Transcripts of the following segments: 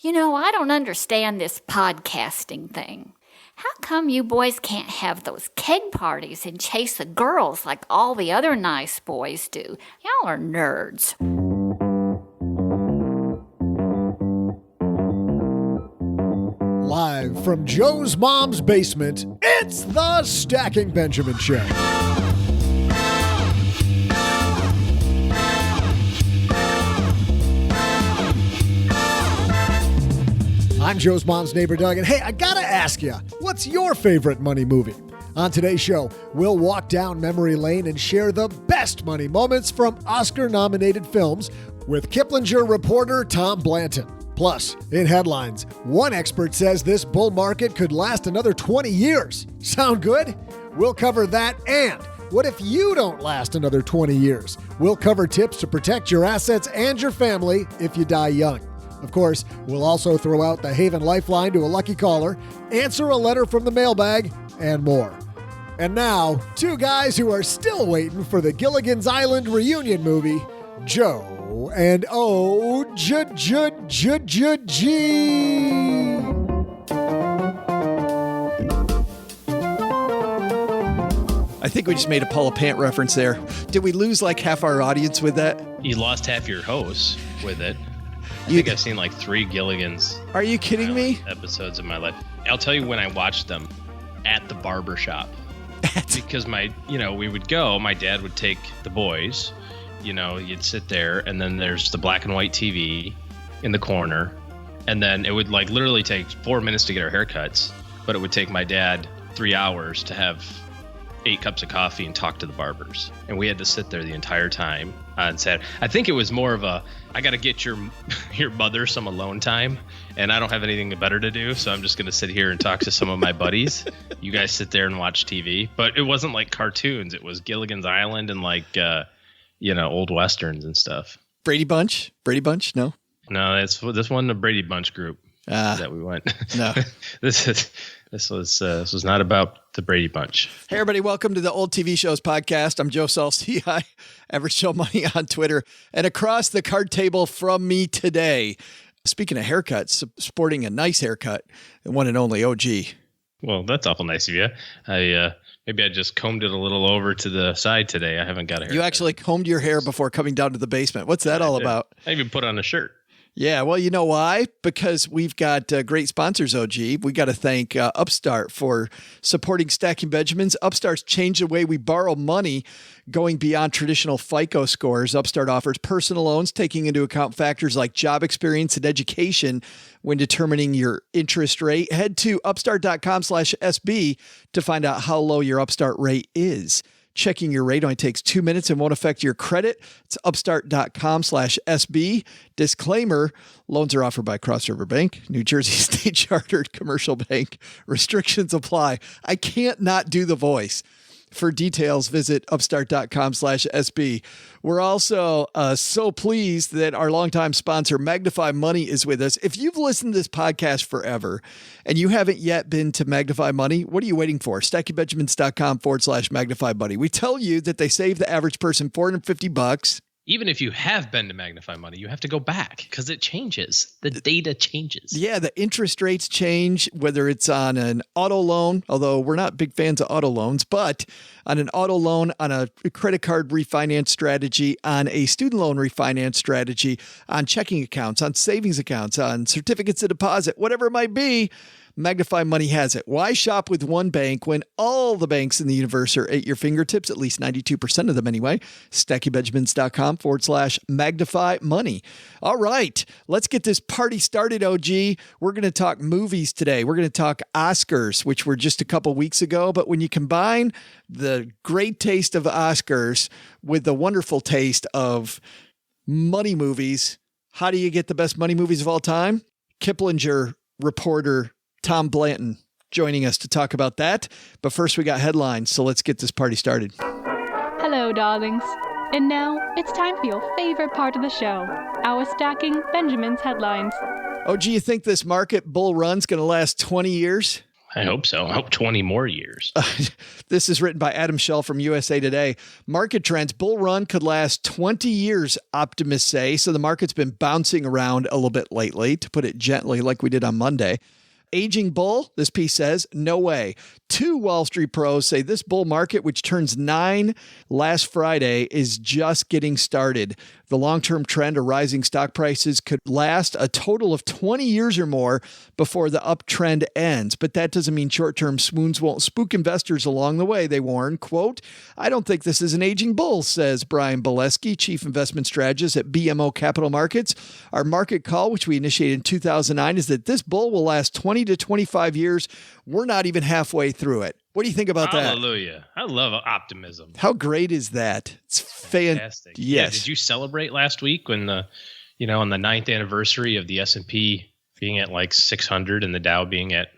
I don't understand this podcasting thing. How come you boys can't have those keg parties and chase the girls like all the other nice boys do? Y'all are nerds. Live from Joe's mom's basement, it's the Stacking Benjamin Show. I'm Joe's mom's neighbor, Doug, and hey, I gotta ask you, what's your favorite money movie? On today's show, we'll walk down memory lane and share the best money moments from Oscar-nominated films with Kiplinger reporter Tom Blanton. Plus, in headlines, one expert says this bull market could last another 20 years. Sound good? We'll cover that, and what if you don't last another 20 years? We'll cover tips to protect your assets and your family if you die young. Of course, we'll also throw out the Haven Lifeline to a lucky caller, answer a letter from the mailbag, and more. And now, two guys who are still waiting for the Gilligan's Island reunion movie, Joe and O-G. I think we just made a Paula Pant reference there. Did we lose like half our audience with that? You lost half your hosts with it. I think I've seen like 3 Gilligan's. Are you kidding me? Episodes in my life. I'll tell you when I watched them at the barber shop. Because we would go, my dad would take the boys, you'd sit there, and then there's the black and white TV in the corner. And then it would like literally take 4 minutes to get our haircuts, but it would take my dad 3 hours to have 8 cups of coffee and talk to the barbers. And we had to sit there the entire time on Saturday. I think it was more of I got to get your mother some alone time, and I don't have anything better to do, so I'm just going to sit here and talk to some of my buddies. You guys sit there and watch TV. But it wasn't like cartoons. It was Gilligan's Island and like, old Westerns and stuff. Brady Bunch? No? No, this wasn't a Brady Bunch group that we went. No. This was not about the Brady Bunch. Hey, everybody. Welcome to the Old TV Shows podcast. I'm Joe Saul-Sehy, Average Joe Money on Twitter. And across the card table from me today, speaking of haircuts, sporting a nice haircut, the one and only OG. Well, that's awful nice of you. Maybe I just combed it a little over to the side today. I haven't got a haircut. You actually combed your hair before coming down to the basement. What's that all about? I even put on a shirt. Yeah, well, you know why? Because we've got great sponsors, OG. We got to thank Upstart for supporting Stacking Benjamins. Upstart's changed the way we borrow money, going beyond traditional FICO scores. Upstart offers personal loans, taking into account factors like job experience and education when determining your interest rate. Head to upstart.com/SB to find out how low your Upstart rate is. Checking your rate only takes 2 minutes and won't affect your credit. It's upstart.com/SB. Disclaimer, loans are offered by Cross River Bank, New Jersey State Chartered Commercial Bank. Restrictions apply. I can't not do the voice. For details, visit upstart.com/SB. We're also so pleased that our longtime sponsor, Magnify Money, is with us. If you've listened to this podcast forever and you haven't yet been to Magnify Money, what are you waiting for? StackingBenjamins.com/Magnify Money. We tell you that they save the average person $450. Even if you have been to Magnify Money, you have to go back because it changes. The data changes. Yeah, the interest rates change, whether it's on an auto loan, although we're not big fans of auto loans, but on an auto loan, on a credit card refinance strategy, on a student loan refinance strategy, on checking accounts, on savings accounts, on certificates of deposit, whatever it might be. Magnify Money has it. Why shop with one bank when all the banks in the universe are at your fingertips, at least 92% of them anyway? StackingBenjamins.com/Magnify Money. All right, let's get this party started, OG. We're going to talk movies today. We're going to talk Oscars, which were just a couple weeks ago. But when you combine the great taste of Oscars with the wonderful taste of money movies, how do you get the best money movies of all time? Kiplinger reporter Tom Blanton joining us to talk about that. But first, we got headlines, so let's get this party started. Hello, darlings. And now, it's time for your favorite part of the show, our Stacking Benjamins headlines. Oh, do you think this market bull run's going to last 20 years? I hope so. I hope 20 more years. This is written by Adam Schell from USA Today. Market trends. Bull run could last 20 years, optimists say. So the market's been bouncing around a little bit lately, to put it gently, like we did on Monday. Aging bull, this piece says, no way. 2 Wall Street pros say this bull market, which turns 9 last Friday, is just getting started. The long-term trend of rising stock prices could last a total of 20 years or more before the uptrend ends. But that doesn't mean short-term swoons won't spook investors along the way, they warn. Quote, I don't think this is an aging bull, says Brian Bileski, chief investment strategist at BMO Capital Markets. Our market call, which we initiated in 2009, is that this bull will last 20 to 25 years. We're not even halfway through it. What do you think about that? Hallelujah. I love optimism. How great is that? It's fantastic. Yes. Yeah, did you celebrate last week when on the 9th anniversary of the S&P being at like 600 and the Dow being at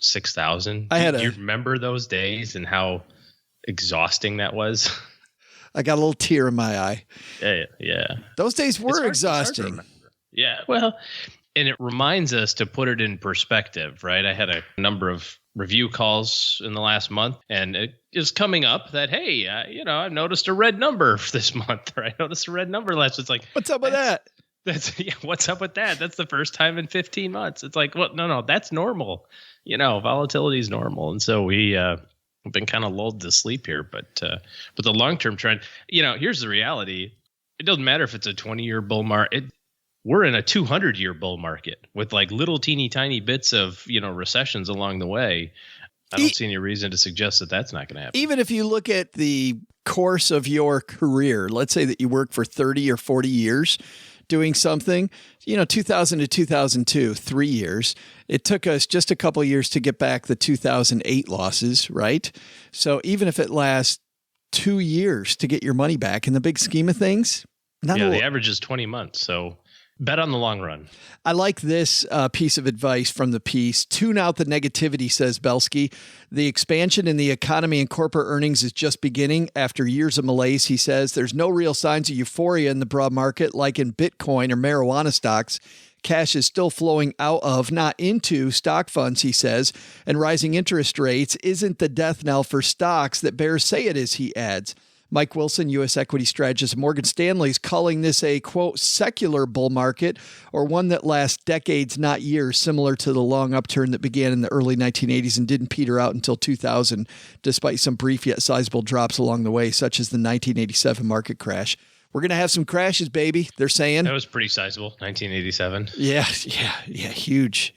6,000? Do you remember those days and how exhausting that was? I got a little tear in my eye. Yeah. Those days were exhausting. Yeah. Well, and it reminds us to put it in perspective, right? I had a number of review calls in the last month, and it is coming up that, hey, I've noticed a red number this month, or I noticed a red number last. It's like, what's up with that? What's up with that? That's the first time in 15 months. It's like, well, no, that's normal. Volatility is normal, and so we've been kind of lulled to sleep here. But the long-term trend, here's the reality: it doesn't matter if it's a 20-year bull market. We're in a 200-year bull market with like little teeny tiny bits of, recessions along the way. I don't see any reason to suggest that that's not going to happen. Even if you look at the course of your career, let's say that you work for 30 or 40 years doing something, 2000 to 2002, 3 years. It took us just a couple of years to get back the 2008 losses, right? So even if it lasts 2 years to get your money back in the big scheme of things, the average is 20 months. So bet on the long run. I like this piece of advice from the piece. Tune out the negativity, says Belsky. The expansion in the economy and corporate earnings is just beginning after years of malaise, he says. There's no real signs of euphoria in the broad market like in Bitcoin or marijuana stocks. Cash is still flowing out of, not into, stock funds, he says. And rising interest rates isn't the death knell for stocks that bears say it is, he adds. Mike Wilson, U.S. equity strategist at Morgan Stanley, is calling this a, quote, secular bull market, or one that lasts decades, not years, similar to the long upturn that began in the early 1980s and didn't peter out until 2000, despite some brief yet sizable drops along the way, such as the 1987 market crash. We're going to have some crashes, baby, they're saying. That was pretty sizable, 1987. Yeah, huge.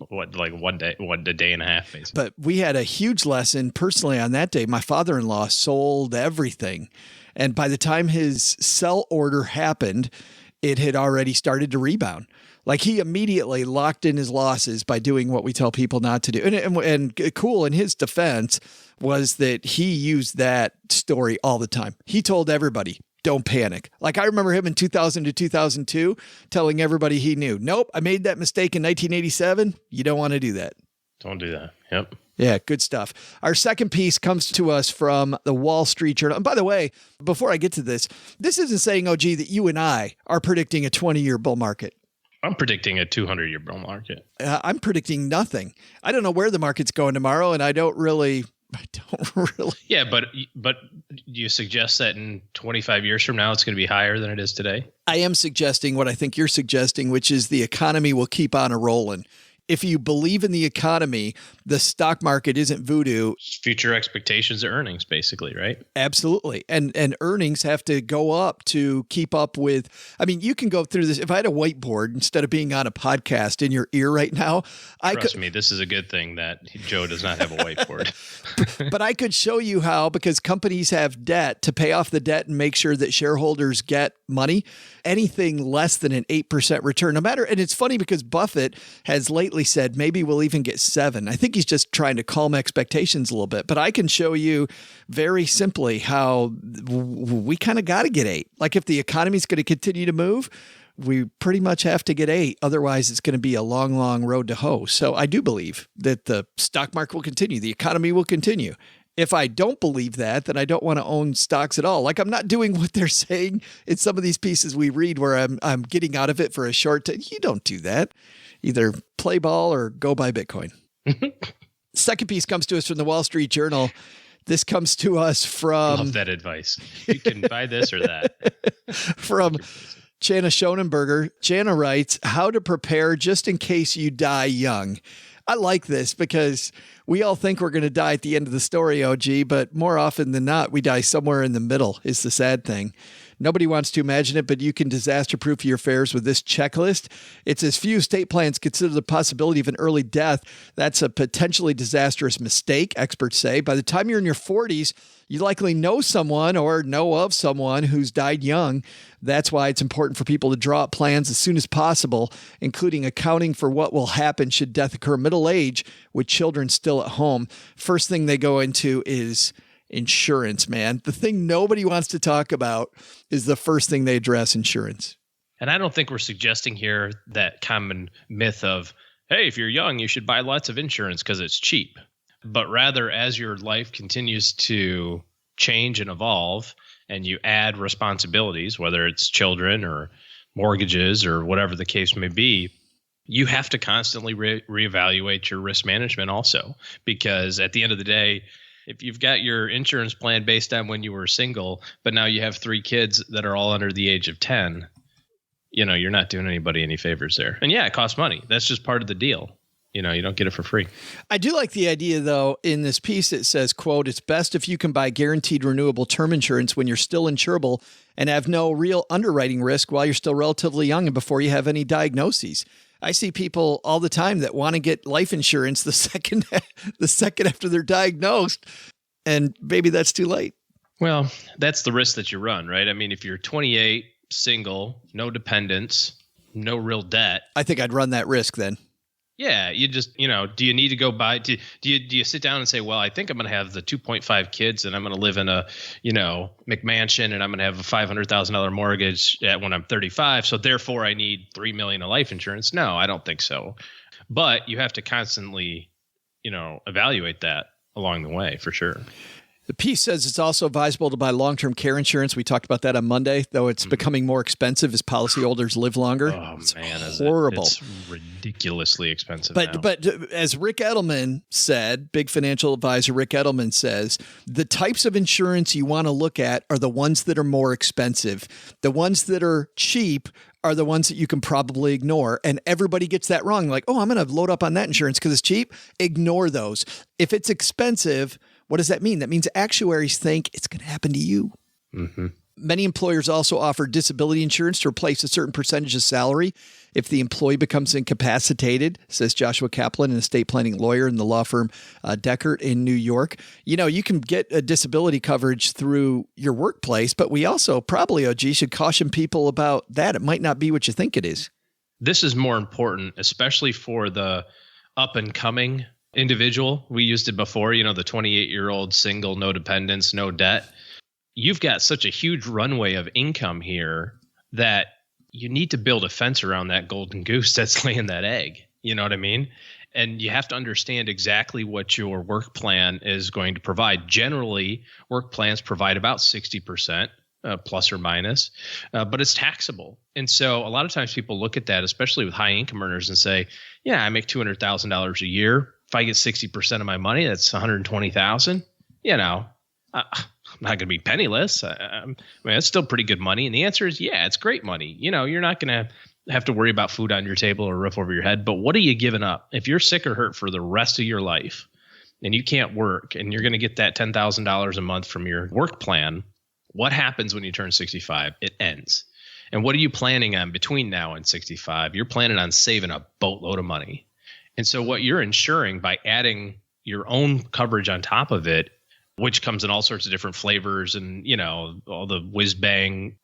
What, like a day and a half, basically. But we had a huge lesson personally on that day. My father-in-law sold everything. And by the time his sell order happened, it had already started to rebound. Like he immediately locked in his losses by doing what we tell people not to do. And cool in his defense was that he used that story all the time. He told everybody, don't panic. Like I remember him in 2000 to 2002 telling everybody he knew, nope, I made that mistake in 1987. You don't want to do that. Don't do that. Yep. Yeah, good stuff. Our second piece comes to us from the Wall Street Journal. And by the way, before I get to this isn't saying, OG, that you and I are predicting a 20-year bull market. I'm predicting a 200-year bull market. I'm predicting nothing. I don't know where the market's going tomorrow, and I don't really. Yeah, but you suggest that in 25 years from now, it's going to be higher than it is today? I am suggesting what I think you're suggesting, which is the economy will keep on a-rolling. If you believe in the economy, the stock market isn't voodoo. Future expectations of earnings, basically, right? Absolutely. And earnings have to go up to keep up with, I mean, you can go through this. If I had a whiteboard instead of being on a podcast in your ear right now, Trust me, this is a good thing that Joe does not have a whiteboard. But I could show you how, because companies have debt, to pay off the debt and make sure that shareholders get money, anything less than an 8% return, no matter. And it's funny because Buffett has lately said maybe we'll even get 7. I think he's just trying to calm expectations a little bit. But I can show you very simply how we kind of got to get 8. Like if the economy is going to continue to move, we pretty much have to get 8. Otherwise, it's going to be a long, long road to hoe. So I do believe that the stock market will continue. The economy will continue. If I don't believe that, then I don't want to own stocks at all. Like I'm not doing what they're saying in some of these pieces we read where I'm getting out of it for a short time. You don't do that. Either play ball or go buy Bitcoin. Second piece comes to us from the Wall Street Journal. This comes to us from... Love that advice. You can buy this or that. From Jana Schonenberger. Jana writes, how to prepare just in case you die young. I like this because we all think we're going to die at the end of the story, OG, but more often than not, we die somewhere in the middle is the sad thing. Nobody wants to imagine it, but you can disaster-proof your affairs with this checklist. It's as few estate plans consider the possibility of an early death. That's a potentially disastrous mistake, experts say. By the time you're in your 40s, you likely know someone or know of someone who's died young. That's why it's important for people to draw up plans as soon as possible, including accounting for what will happen should death occur middle age with children still at home. First thing they go into is insurance, man. The thing nobody wants to talk about is the first thing they address, insurance. And I don't think we're suggesting here that common myth of, hey, if you're young, you should buy lots of insurance because it's cheap. But rather, as your life continues to change and evolve and you add responsibilities, whether it's children or mortgages or whatever the case may be, you have to constantly reevaluate your risk management also. Because at the end of the day, if you've got your insurance plan based on when you were single, but now you have 3 kids that are all under the age of 10, you're not doing anybody any favors there. And yeah, it costs money. That's just part of the deal. You don't get it for free. I do like the idea, though, in this piece, it says, quote, it's best if you can buy guaranteed renewable term insurance when you're still insurable and have no real underwriting risk while you're still relatively young and before you have any diagnoses. I see people all the time that want to get life insurance the second after they're diagnosed, and maybe that's too late. Well, that's the risk that you run, right? I mean, if you're 28, single, no dependents, no real debt. I think I'd run that risk then. Yeah, you just, do you need to go buy, do you sit down and say, well, I think I'm going to have the 2.5 kids and I'm going to live in a, McMansion and I'm going to have a $500,000 mortgage when I'm 35. So therefore I need $3 million of life insurance. No, I don't think so. But you have to constantly, evaluate that along the way for sure. The piece says it's also advisable to buy long-term care insurance. We talked about that on Monday, though it's becoming more expensive as policyholders live longer. Oh, it's man, horrible. It's ridiculously expensive now. But as Rick Edelman said, big financial advisor Rick Edelman says, the types of insurance you want to look at are the ones that are more expensive. The ones that are cheap are the ones that you can probably ignore. And everybody gets that wrong. Like, oh, I'm going to load up on that insurance because it's cheap. Ignore those. If it's expensive, what does that mean? That means actuaries think it's going to happen to you. Mm-hmm. Many employers also offer disability insurance to replace a certain percentage of salary if the employee becomes incapacitated, says Joshua Kaplan, an estate planning lawyer in the law firm Deckert in New York. You can get a disability coverage through your workplace, but we also probably, OG, should caution people about that. It might not be what you think it is. This is more important, especially for the up and coming individual. We used it before, the 28-year-old single, no dependents, no debt. You've got such a huge runway of income here that you need to build a fence around that golden goose that's laying that egg. You know what I mean? And you have to understand exactly what your work plan is going to provide. Generally, work plans provide about 60%. Plus or minus, but it's taxable. And so a lot of times people look at that, especially with high income earners, and say, yeah, I make $200,000 a year. If I get 60% of my money, that's $120,000. I'm not going to be penniless. I mean, that's still pretty good money. And the answer is, yeah, it's great money. You're not going to have to worry about food on your table or a roof over your head. But what are you giving up? If you're sick or hurt for the rest of your life and you can't work and you're going to get that $10,000 a month from your work plan, what happens when you turn 65? It ends. And what are you planning on between now and 65? You're planning on saving a boatload of money. And so what you're insuring by adding your own coverage on top of it, which comes in all sorts of different flavors and, all the whiz bang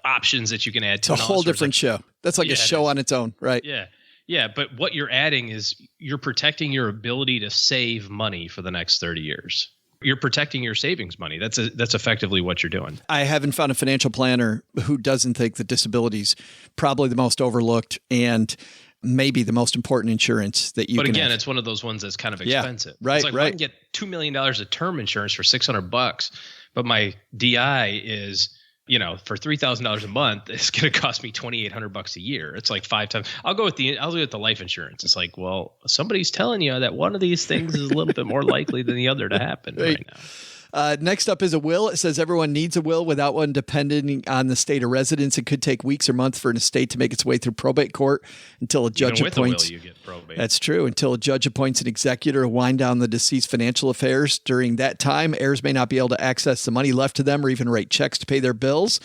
options that you can add to it. It's a whole different show. That's like a show on its own, right? Yeah. Yeah. But what you're adding is you're protecting your ability to save money for the next 30 years. You're protecting your savings money. That's effectively what you're doing. I haven't found a financial planner who doesn't think that disability is probably the most overlooked and maybe the most important insurance that you can have. But again, it's one of those ones that's kind of expensive. Yeah, right, it's like, right. I can get $2 million of term insurance for $600, but my DI is for $3,000 a month, it's going to cost me $2,800 a year. It's like 5 times. I'll go with the life insurance. It's like, well, somebody's telling you that one of these things is a little bit more likely than the other to happen right now. Next up is a will. It says everyone needs a will. Without one, depending on the state of residence, it could take weeks or months for an estate to make its way through probate court until a judge appoints. A will, you get probate. That's true. Until a judge appoints an executor to wind down the deceased financial affairs. During that time, heirs may not be able to access the money left to them or even write checks to pay their bills.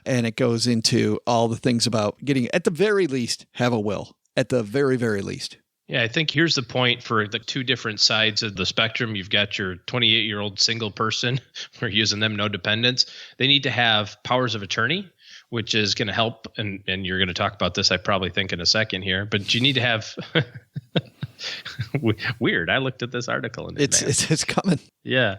And it goes into all the things about getting, at the very least, have a will. At the very, very least. Yeah, I think here's the point for the two different sides of the spectrum. You've got your 28-year-old single person. We're using them, no dependents. They need to have powers of attorney, which is going to help. And you're going to talk about this, I probably think, in a second here. But you need to have weird. I looked at this article and it's coming. Yeah,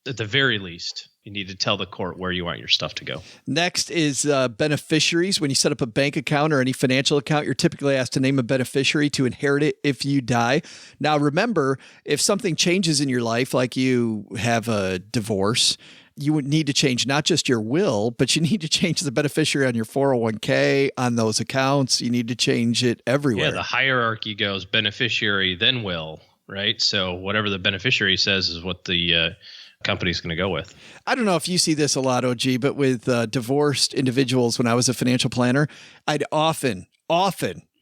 at the very least. You need to tell the court where you want your stuff to go. Next is beneficiaries. When you set up a bank account or any financial account, you're typically asked to name a beneficiary to inherit it if you die. Now, remember, if something changes in your life, like you have a divorce, you would need to change not just your will, but you need to change the beneficiary on your 401k, on those accounts. You need to change it everywhere. Yeah, the hierarchy goes beneficiary, then will, right? So whatever the beneficiary says is what the company's going to go with. I don't know if you see this a lot, OG, but with divorced individuals, when I was a financial planner, I'd often,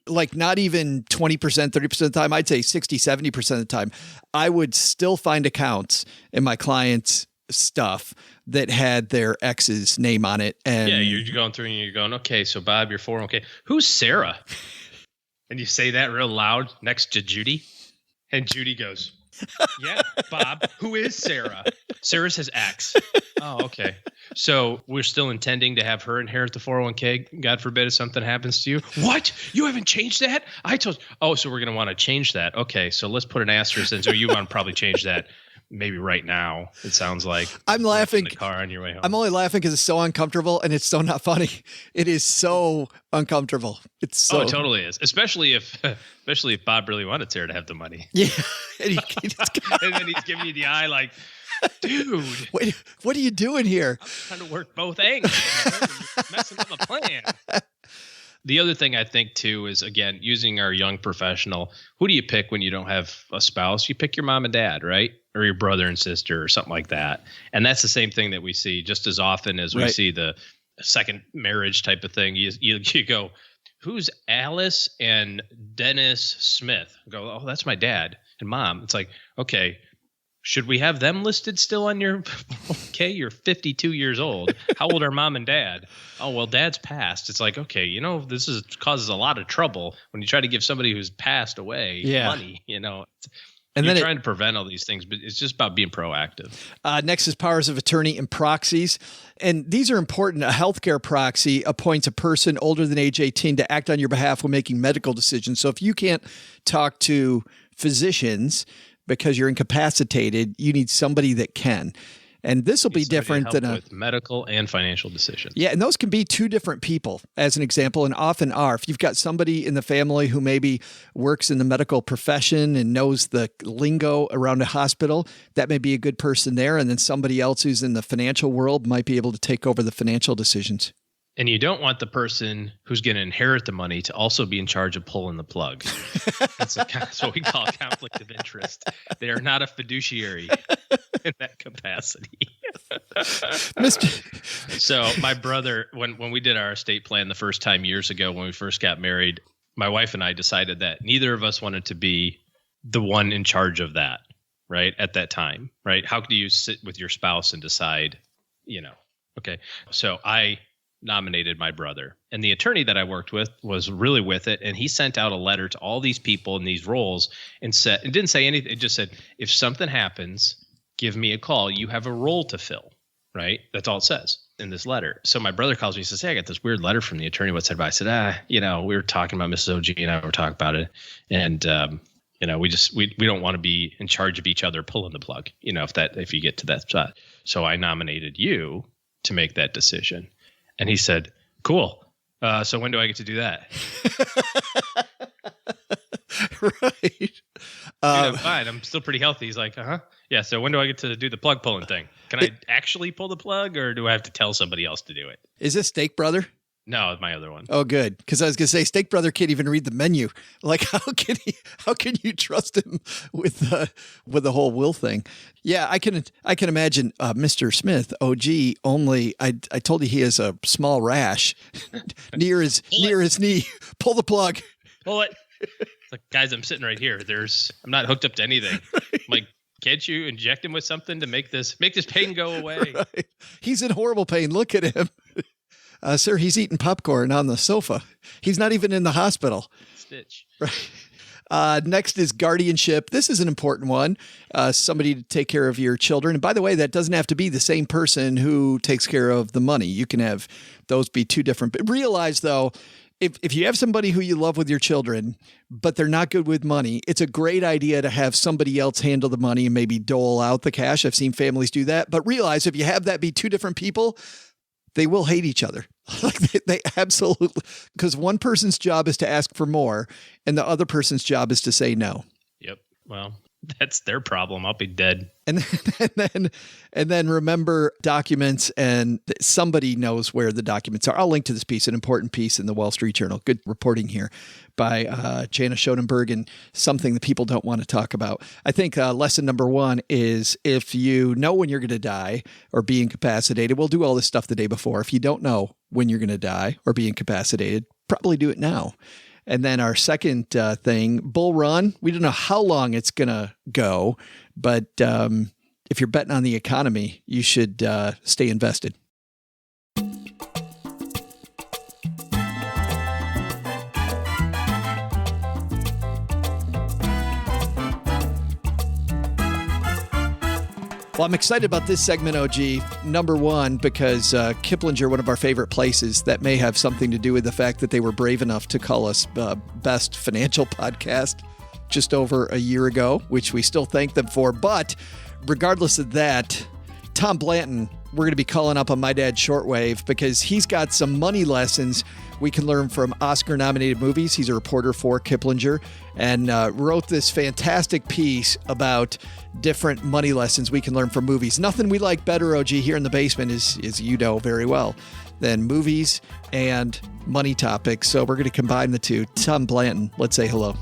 like not even 20%, 30% of the time, I'd say 60, 70% of the time, I would still find accounts in my clients' stuff that had their ex's name on it. And yeah, you're going through and you're going, okay, so Bob, you're 401k. Who's Sarah? And you say that real loud next to Judy. And Judy goes, yeah, Bob, who is Sarah? Sarah says X. Oh, okay. So we're still intending to have her inherit the 401k. God forbid if something happens to you. What? You haven't changed that? I told you. Oh, so we're going to want to change that. Okay, so let's put an asterisk in. So you want to probably change that maybe right now, it sounds like. I'm laughing. In the car on your way home. I'm only laughing because it's so uncomfortable and it's so not funny. It is so uncomfortable. It's so. Oh, it totally is. Especially if Bob really wanted Sarah to have the money. Yeah. And then he's giving you the eye like, dude. Wait, what are you doing here? I'm trying to work both angles. You're messing up a plan. The other thing I think, too, is, again, using our young professional, who do you pick when you don't have a spouse? You pick your mom and dad, right? Or your brother and sister or something like that. And that's the same thing that we see just as often as we see the second marriage type of thing. You go, who's Alice and Dennis Smith? I go, oh, that's my dad and mom. It's like, okay, should we have them listed still on your, okay, you're 52 years old. How old are mom and dad? Oh, well, dad's passed. It's like, okay, this causes a lot of trouble when you try to give somebody who's passed away money, And you're trying to prevent all these things, but it's just about being proactive. Next is powers of attorney and proxies. And these are important. A healthcare proxy appoints a person older than age 18 to act on your behalf when making medical decisions. So if you can't talk to physicians because you're incapacitated, you need somebody that can. And this will be different than with medical and financial decisions. Yeah, and those can be two different people, as an example, and often are. If you've got somebody in the family who maybe works in the medical profession and knows the lingo around a hospital, that may be a good person there. And then somebody else who's in the financial world might be able to take over the financial decisions. And you don't want the person who's going to inherit the money to also be in charge of pulling the plug. That's what we call conflict of interest. They are not a fiduciary in that capacity. So my brother, when we did our estate plan the first time years ago, when we first got married, my wife and I decided that neither of us wanted to be the one in charge of that, right? At that time, right? How do you sit with your spouse and decide, okay. So I nominated my brother, and the attorney that I worked with was really with it. And he sent out a letter to all these people in these roles and said, it didn't say anything. It just said, if something happens, give me a call. You have a role to fill, right? That's all it says in this letter. So my brother calls me and says, hey, I got this weird letter from the attorney. What's that about? I said, we were talking about Mrs. OG and I were talking about it. And, we don't want to be in charge of each other pulling the plug, if you get to that spot. So I nominated you to make that decision. And he said, cool. So when do I get to do that? Right. I'm fine. I'm still pretty healthy. He's like, yeah. So when do I get to do the plug pulling thing? Can I actually pull the plug, or do I have to tell somebody else to do it? Is this Steak Brother? No, it's my other one. Oh, good. Because I was going to say, Steak Brother can't even read the menu. Like, how can you trust him with the whole will thing? Yeah, I can imagine Mr. Smith, OG, only, I told you he has a small rash near his knee. Pull the plug. Pull it. It's like, guys, I'm sitting right here. I'm not hooked up to anything. I'm like, can't you inject him with something to make this pain go away? Right. He's in horrible pain. Look at him. Sir, he's eating popcorn on the sofa. He's not even in the hospital. Stitch. Right. Next is guardianship. This is an important one. Somebody to take care of your children. And by the way, that doesn't have to be the same person who takes care of the money. You can have those be two different. But realize, though, if you have somebody who you love with your children, but they're not good with money, it's a great idea to have somebody else handle the money and maybe dole out the cash. I've seen families do that. But realize if you have that be two different people, they will hate each other. Like they absolutely, because one person's job is to ask for more and the other person's job is to say no. Yep. Well, that's their problem. I'll be dead. And then remember documents, and somebody knows where the documents are. I'll link to this piece, an important piece in the Wall Street Journal. Good reporting here by Jana Schoenberg, and something that people don't want to talk about. I think lesson number one is if you know when you're going to die or be incapacitated, we'll do all this stuff the day before. If you don't know when you're going to die or be incapacitated, probably do it now. And then our second thing, bull run. We don't know how long it's going to go, but if you're betting on the economy, you should stay invested. Well, I'm excited about this segment, OG. Number one, because Kiplinger, one of our favorite places, that may have something to do with the fact that they were brave enough to call us best financial podcast just over a year ago, which we still thank them for. But regardless of that, Tom Blanton, we're going to be calling up on My Dad Shortwave because he's got some money lessons we can learn from Oscar-nominated movies. He's a reporter for Kiplinger and wrote this fantastic piece about different money lessons we can learn from movies. Nothing we like better, OG, here in the basement, is you know very well, than movies and money topics. So we're going to combine the two. Tom Blanton, let's say hello.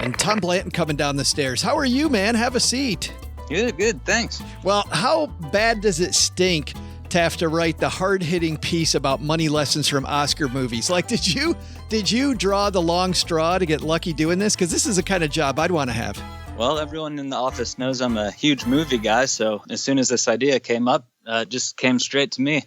And Tom Blanton coming down the stairs. How are you, man? Have a seat. Good, thanks. Well, how bad does it stink to have to write the hard-hitting piece about money lessons from Oscar movies? Like, did you draw the long straw to get lucky doing this? Because this is the kind of job I'd want to have. Well, everyone in the office knows I'm a huge movie guy, so as soon as this idea came up, it just came straight to me.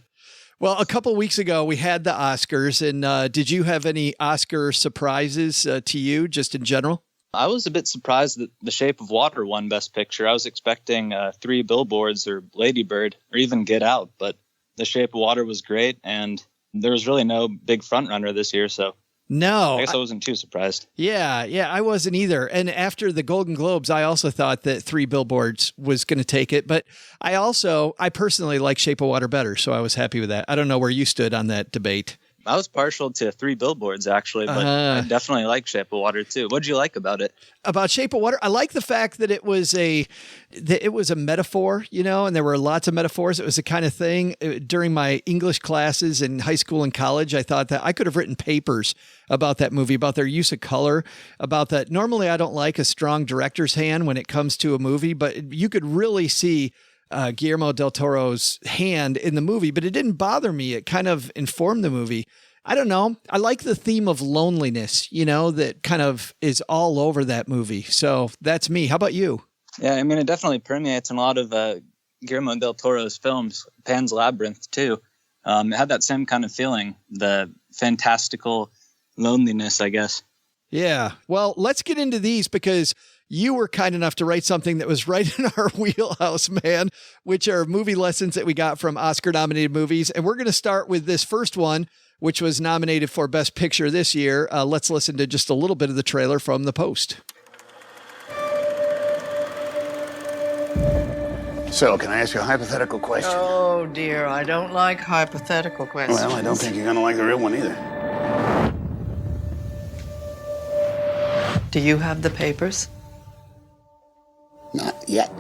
Well, a couple of weeks ago, we had the Oscars, and did you have any Oscar surprises to you, just in general? I was a bit surprised that The Shape of Water won Best Picture. I was expecting Three Billboards or Lady Bird or even Get Out, but The Shape of Water was great, and there was really no big frontrunner this year, so no, I guess I wasn't too surprised. Yeah, I wasn't either. And after the Golden Globes, I also thought that Three Billboards was going to take it, but I personally like Shape of Water better, so I was happy with that. I don't know where you stood on that debate. I was partial to Three Billboards, actually, but I definitely like Shape of Water, too. What did you like about it? About Shape of Water? I like the fact that it was a metaphor, and there were lots of metaphors. It was the kind of thing during my English classes in high school and college. I thought that I could have written papers about that movie, about their use of color, about that. Normally, I don't like a strong director's hand when it comes to a movie, but you could really see Guillermo del Toro's hand in the movie, but it didn't bother me. It kind of informed the movie. I don't know. I like the theme of loneliness, that kind of is all over that movie. So that's me. How about you? Yeah, I mean, it definitely permeates in a lot of Guillermo del Toro's films. Pan's Labyrinth, too. It had that same kind of feeling, the fantastical loneliness, I guess. Yeah. Well, let's get into these because you were kind enough to write something that was right in our wheelhouse, man, which are movie lessons that we got from Oscar-nominated movies. And we're going to start with this first one, which was nominated for Best Picture this year. Let's listen to just a little bit of the trailer from The Post. So, can I ask you a hypothetical question? Oh, dear, I don't like hypothetical questions. Well, I don't think you're gonna like the real one either. Do you have the papers? Not yet.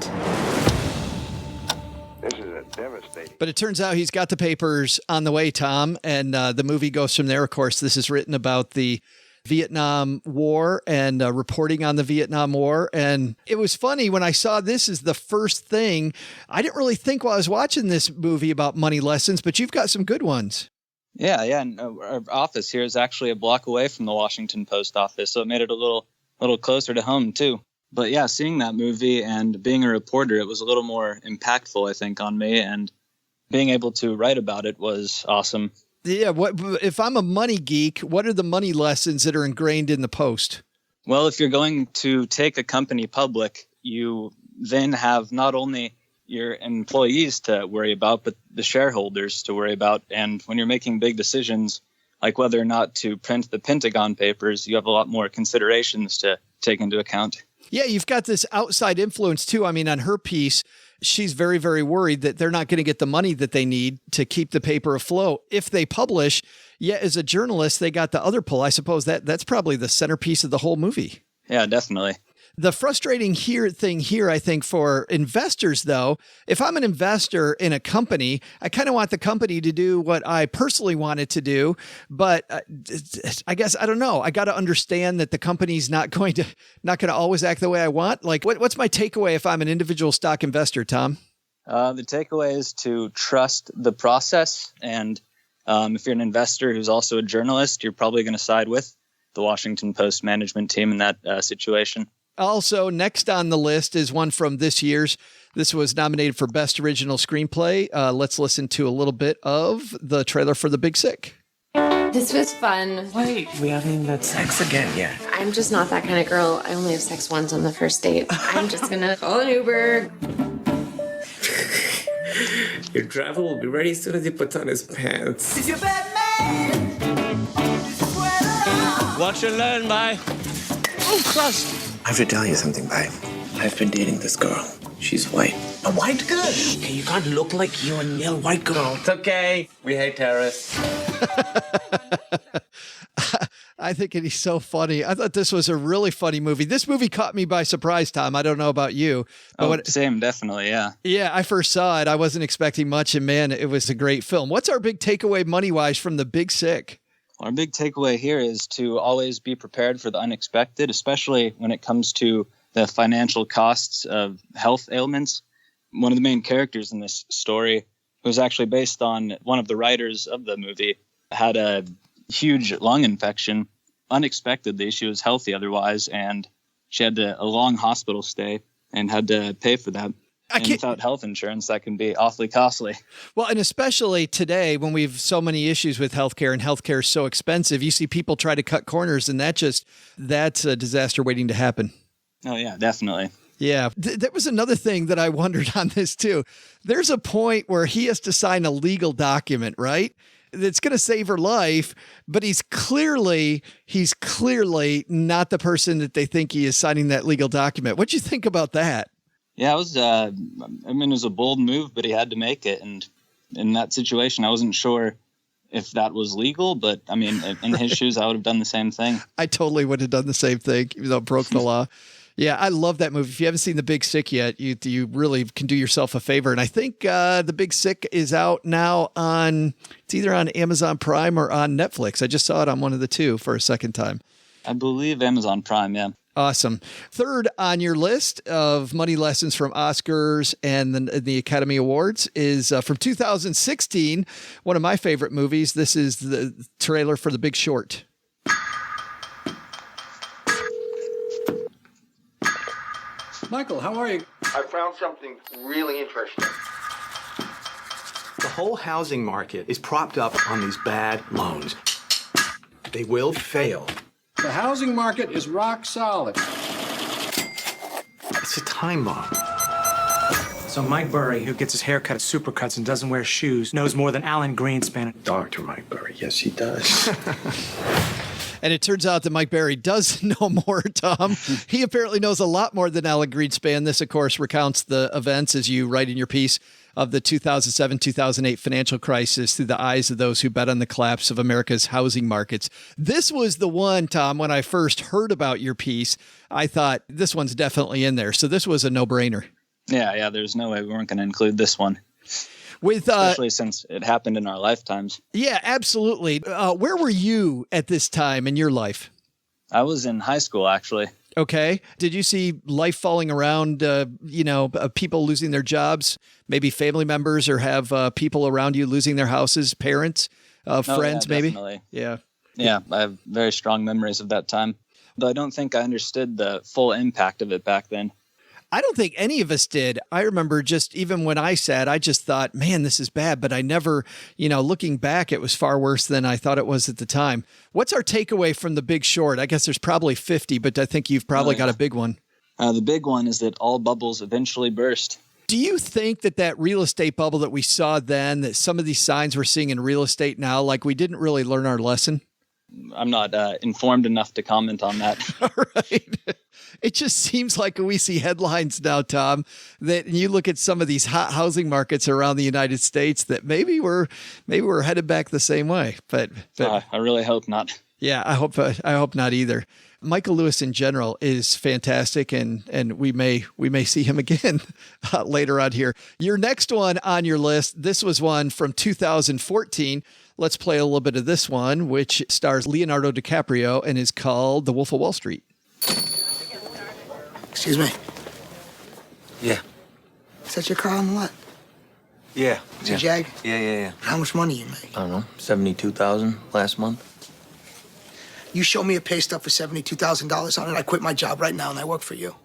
This is a devastating. But it turns out he's got the papers on the way, Tom, and the movie goes from there. Of course, this is written about the Vietnam War and reporting on the Vietnam War. And it was funny when I saw this as the first thing. I didn't really think while I was watching this movie about money lessons, but you've got some good ones. Yeah. And our office here is actually a block away from the Washington Post office, so it made it a little closer to home too. But yeah, seeing that movie and being a reporter, it was a little more impactful, I think, on me. And being able to write about it was awesome. Yeah, what if I'm a money geek, what are the money lessons that are ingrained in the Post? Well, if you're going to take a company public, you then have not only your employees to worry about, but the shareholders to worry about. And when you're making big decisions, like whether or not to print the Pentagon Papers, you have a lot more considerations to take into account. Yeah, you've got this outside influence too. I mean, on her piece, she's very, very worried that they're not going to get the money that they need to keep the paper afloat if they publish. Yet as a journalist, they got the other pull. I suppose that's probably the centerpiece of the whole movie. Yeah, definitely. The frustrating thing here, I think, for investors, though, if I'm an investor in a company, I kind of want the company to do what I personally want it to do. But I guess, I don't know. I got to understand that the company's not going to always act the way I want. Like, what's my takeaway if I'm an individual stock investor, Tom? The takeaway is to trust the process. And if you're an investor who's also a journalist, you're probably going to side with the Washington Post management team in that situation. Also, next on the list is one from this year's. This was nominated for Best Original Screenplay. Let's listen to a little bit of the trailer for The Big Sick. This was fun. Wait, we haven't even had sex again yet. I'm just not that kind of girl. I only have sex once on the first date. I'm just gonna call an Uber. Your driver will be ready as soon as he puts on his pants. If you're bad man, watch and learn, bye. Oh, crust. I have to tell you something, babe. I've been dating this girl. She's white. A white girl? Okay, you can't look like you and yell white girl. It's okay. We hate terrorists. I think he's so funny. I thought this was a really funny movie. This movie caught me by surprise, Tom. I don't know about you. But same, definitely, yeah. Yeah, I first saw it. I wasn't expecting much, and man, it was a great film. What's our big takeaway money-wise from The Big Sick? Our big takeaway here is to always be prepared for the unexpected, especially when it comes to the financial costs of health ailments. One of the main characters in this story, who was actually based on one of the writers of the movie, had a huge lung infection. Unexpectedly, she was healthy otherwise, and she had a long hospital stay and had to pay for that. And without health insurance, that can be awfully costly. Well, and especially today when we have so many issues with healthcare and healthcare is so expensive, you see people try to cut corners, and that's a disaster waiting to happen. Oh, yeah, definitely. Yeah. That was another thing that I wondered on this, too. There's a point where he has to sign a legal document, right? That's going to save her life, but he's clearly not the person that they think he is signing that legal document. What'd you think about that? Yeah, it was. It was a bold move, but he had to make it. And in that situation, I wasn't sure if that was legal, but I mean, in his shoes, I would have done the same thing. I totally would have done the same thing, even though it broke the law. Yeah, I love that movie. If you haven't seen The Big Sick yet, you really can do yourself a favor. And I think The Big Sick is out now it's either on Amazon Prime or on Netflix. I just saw it on one of the two for a second time. I believe Amazon Prime, yeah. Awesome. Third on your list of money lessons from Oscars and the Academy Awards is from 2016, one of my favorite movies. This is the trailer for The Big Short. Michael, how are you? I found something really interesting. The whole housing market is propped up on these bad loans. They will fail. The housing market is rock solid. It's a time bomb. So Mike Burry, who gets his hair cut at Supercuts and doesn't wear shoes, knows more than Alan Greenspan. Dr. Mike Burry, yes, he does. And it turns out that Mike Berry does know more, Tom. He apparently knows a lot more than Alan Greenspan. This, of course, recounts the events, as you write in your piece, of the 2007-2008 financial crisis through the eyes of those who bet on the collapse of America's housing markets. This was the one, Tom, when I first heard about your piece, I thought this one's definitely in there. So this was a no-brainer. Yeah, there's no way we weren't going to include this one. Especially since it happened in our lifetimes. Yeah, absolutely. Where were you at this time in your life? I was in high school, actually. Okay. Did you see life falling around, people losing their jobs, maybe family members, or have people around you losing their houses, parents, friends, maybe? Definitely. Yeah. Yeah, I have very strong memories of that time. Though I don't think I understood the full impact of it back then. I don't think any of us did. I remember just even when I sat, I just thought, man, this is bad. But I never, looking back, it was far worse than I thought it was at the time. What's our takeaway from The Big Short? I guess there's probably 50, but I think you've probably got a big one. The big one is that all bubbles eventually burst. Do you think that real estate bubble that we saw then, that some of these signs we're seeing in real estate now, like we didn't really learn our lesson? I'm not informed enough to comment on that. All right. It just seems like we see headlines now, Tom, that you look at some of these hot housing markets around the United States that maybe we're headed back the same way. But I really hope not. Yeah, I hope not either. Michael Lewis in general is fantastic, and we may see him again later on here. Your next one on your list, this was one from 2014. Let's play a little bit of this one, which stars Leonardo DiCaprio and is called The Wolf of Wall Street. Excuse me. Yeah. Is that your car on the lot? Yeah. It's a Jag? Yeah. How much money you make? I don't know, $72,000 last month. You show me a pay stub for $72,000 on it, I quit my job right now and I work for you.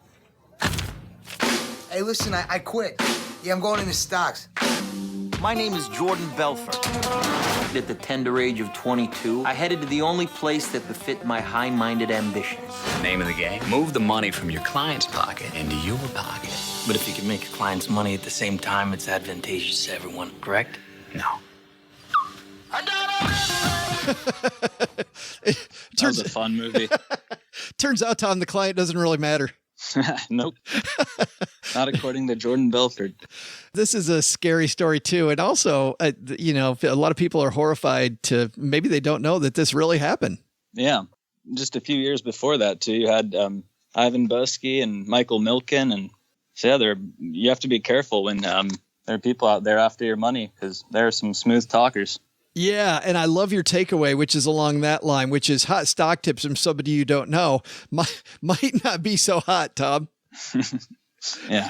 Hey, listen, I quit. Yeah, I'm going into stocks. My name is Jordan Belfort. At the tender age of 22, I headed to the only place that befit my high-minded ambitions. Name of the game, move the money from your client's pocket into your pocket. But if you can make your client's money at the same time, it's advantageous to everyone, correct? No. That was a fun movie. Turns out, Tom, the client doesn't really matter. Nope. Not according to Jordan Belfort. This is a scary story, too. And also, a lot of people are horrified to maybe they don't know that this really happened. Yeah. Just a few years before that, too, you had Ivan Boesky and Michael Milken. And so, yeah, you have to be careful when there are people out there after your money because there are some smooth talkers. Yeah, and I love your takeaway, which is along that line, which is hot stock tips from somebody you don't know. Might not be so hot, Tom. Yeah.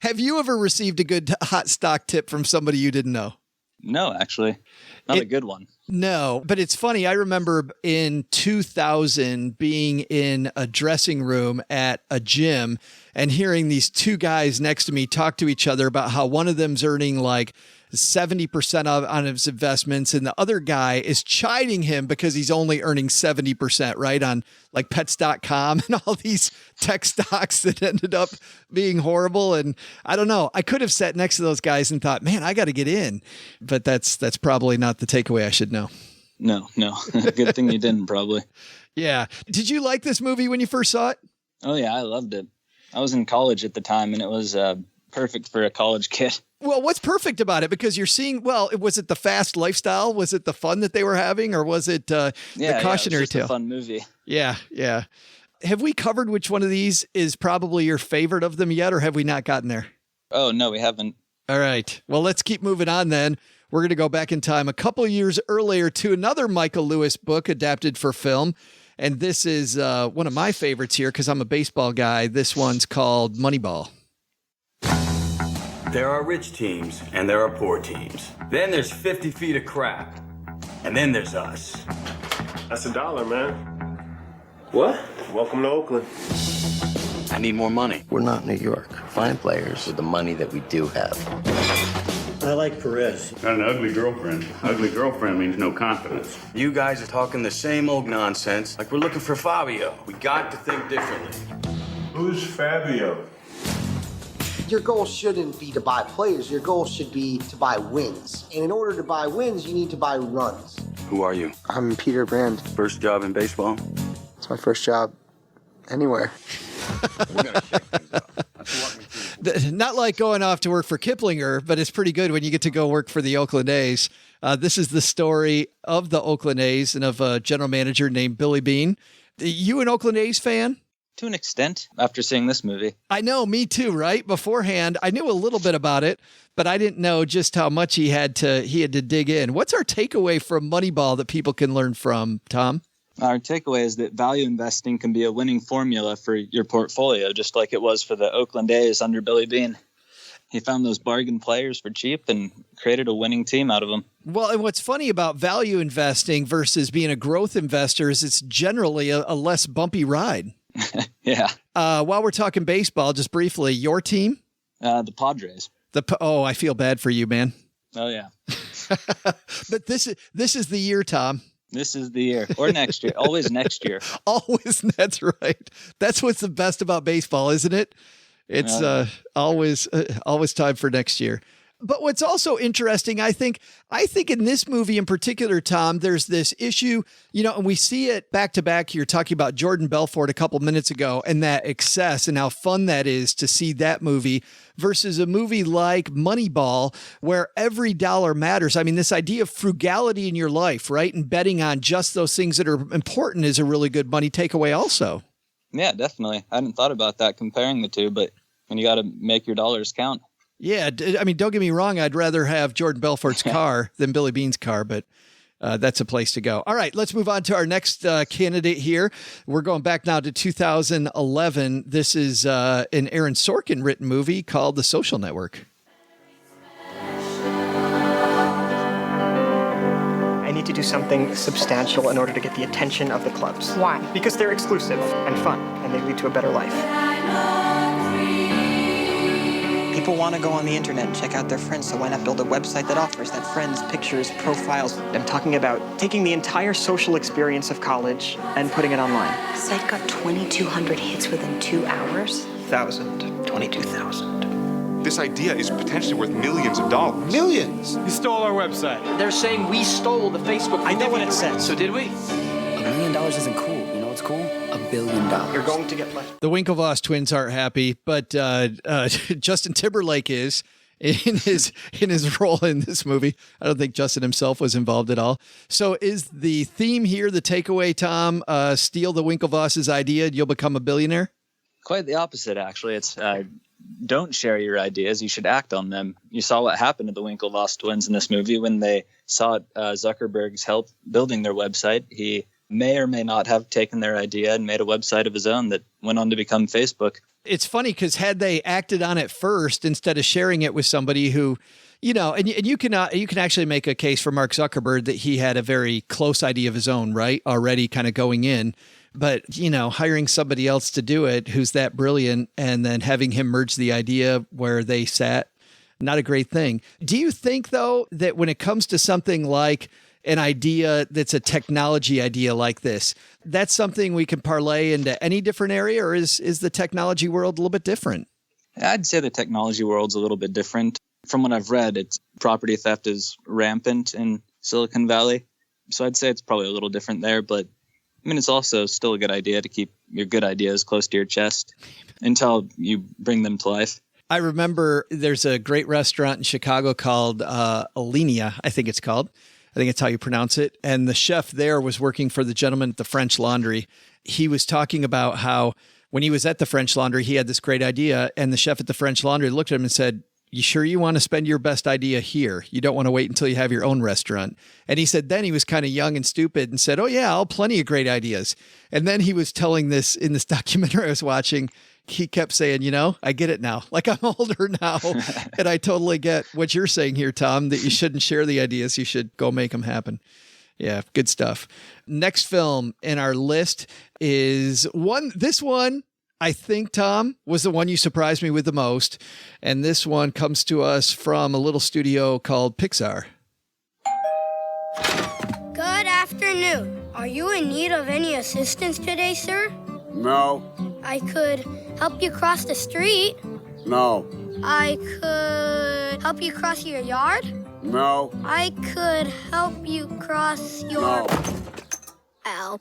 Have you ever received a good hot stock tip from somebody you didn't know? No, actually. Not a good one. No, but it's funny. I remember in 2000 being in a dressing room at a gym and hearing these two guys next to me talk to each other about how one of them's earning like 70% on his investments, and the other guy is chiding him because he's only earning 70%, right? On like pets.com and all these tech stocks that ended up being horrible. And I don't know, I could have sat next to those guys and thought, man, I got to get in. But that's probably not the takeaway I should know. No. Good thing you didn't, probably. Yeah. Did you like this movie when you first saw it? Oh, yeah, I loved it. I was in college at the time, and it was perfect for a college kid. Well, what's perfect about it? Because you're seeing, was it the fast lifestyle? Was it the fun that they were having? Or was it the cautionary it was just tale? a fun movie. Yeah. Have we covered which one of these is probably your favorite of them yet, or have we not gotten there? Oh, no, we haven't. All right. Well, let's keep moving on then. We're going to go back in time a couple years earlier to another Michael Lewis book adapted for film. And this is one of my favorites here because I'm a baseball guy. This one's called Moneyball. There are rich teams and there are poor teams. Then there's 50 feet of crap. And then there's us. That's $1, man. What? Welcome to Oakland. I need more money. We're not New York. Find players with the money that we do have. I like Perez. Got an ugly girlfriend. Ugly girlfriend means no confidence. You guys are talking the same old nonsense like we're looking for Fabio. We got to think differently. Who's Fabio? Your goal shouldn't be to buy players. Your goal should be to buy wins. And in order to buy wins, you need to buy runs. Who are you? I'm Peter Brand. First job in baseball? It's my first job anywhere. We're going to shake things up. Not like going off to work for Kiplinger, but it's pretty good when you get to go work for the Oakland A's. This is the story of the Oakland A's and of a general manager named Billy Beane. You an Oakland A's fan? To an extent, after seeing this movie. I know, me too, right? Beforehand, I knew a little bit about it, but I didn't know just how much he had to dig in. What's our takeaway from Moneyball that people can learn from, Tom? Our takeaway is that value investing can be a winning formula for your portfolio, just like it was for the Oakland A's under Billy Beane. He found those bargain players for cheap and created a winning team out of them. Well, and what's funny about value investing versus being a growth investor is it's generally a less bumpy ride. Yeah. While we're talking baseball, just briefly, your team? The Padres. I feel bad for you, man. Oh, yeah. But this is the year, Tom. This is the year. Or next year. Always next year. Always. That's right. That's what's the best about baseball, isn't it? It's always time for next year. But what's also interesting, I think in this movie in particular, Tom, there's this issue, and we see it back to back. You're talking about Jordan Belfort a couple minutes ago and that excess and how fun that is to see that movie versus a movie like Moneyball, where every dollar matters. I mean, this idea of frugality in your life, right? And betting on just those things that are important is a really good money takeaway also. Yeah, definitely. I hadn't thought about that comparing the two, but when you got to make your dollars count. Yeah, I mean, don't get me wrong. I'd rather have Jordan Belfort's car than Billy Beane's car, but that's a place to go. All right, let's move on to our next candidate here. We're going back now to 2011. This is an Aaron Sorkin written movie called The Social Network. I need to do something substantial in order to get the attention of the clubs. Why? Because they're exclusive and fun, and they lead to a better life. People want to go on the internet and check out their friends, so why not build a website that offers that friends, pictures, profiles? I'm talking about taking the entire social experience of college and putting it online. The site got 2,200 hits within 2 hours. 22,000. This idea is potentially worth millions of dollars. Millions? You stole our website. They're saying we stole the Facebook. I know what it says. So did we? $1 million isn't cool. You know what's cool? $1 billion. You're going to get left. The Winklevoss twins aren't happy, but Justin Timberlake is in his role in this movie. I don't think Justin himself was involved at all. So is the theme here, the takeaway, Tom, steal the Winklevoss's idea and you'll become a billionaire? Quite the opposite, actually. It's don't share your ideas. You should act on them. You saw what happened to the Winklevoss twins in this movie when they sought Zuckerberg's help building their website. He may or may not have taken their idea and made a website of his own that went on to become Facebook. It's funny because had they acted on it first instead of sharing it with somebody who, and you can actually make a case for Mark Zuckerberg that he had a very close idea of his own, right? Already kind of going in. But, hiring somebody else to do it who's that brilliant and then having him merge the idea where they sat, not a great thing. Do you think, though, that when it comes to something like an idea that's a technology idea like this, that's something we can parlay into any different area, or is the technology world a little bit different? I'd say the technology world's a little bit different. From what I've read, property theft is rampant in Silicon Valley. So I'd say it's probably a little different there, but I mean, it's also still a good idea to keep your good ideas close to your chest until you bring them to life. I remember there's a great restaurant in Chicago called Alinea, I think it's called. I think it's how you pronounce it. And the chef there was working for the gentleman at the French Laundry. He was talking about how when he was at the French Laundry, he had this great idea. And the chef at the French Laundry looked at him and said, "You sure you want to spend your best idea here? You don't want to wait until you have your own restaurant." And he said then he was kind of young and stupid and said, "Oh yeah, I'll plenty of great ideas." And then he was telling this in this documentary I was watching. He kept saying, I get it now. Like, I'm older now. And I totally get what you're saying here, Tom, that you shouldn't share the ideas. You should go make them happen. Yeah, good stuff. Next film in our list is this one, I think, Tom, was the one you surprised me with the most. And this one comes to us from a little studio called Pixar. Good afternoon. Are you in need of any assistance today, sir? No. I could help you cross the street. No. I could help you cross your yard. No. I could help you cross your... No. Ow.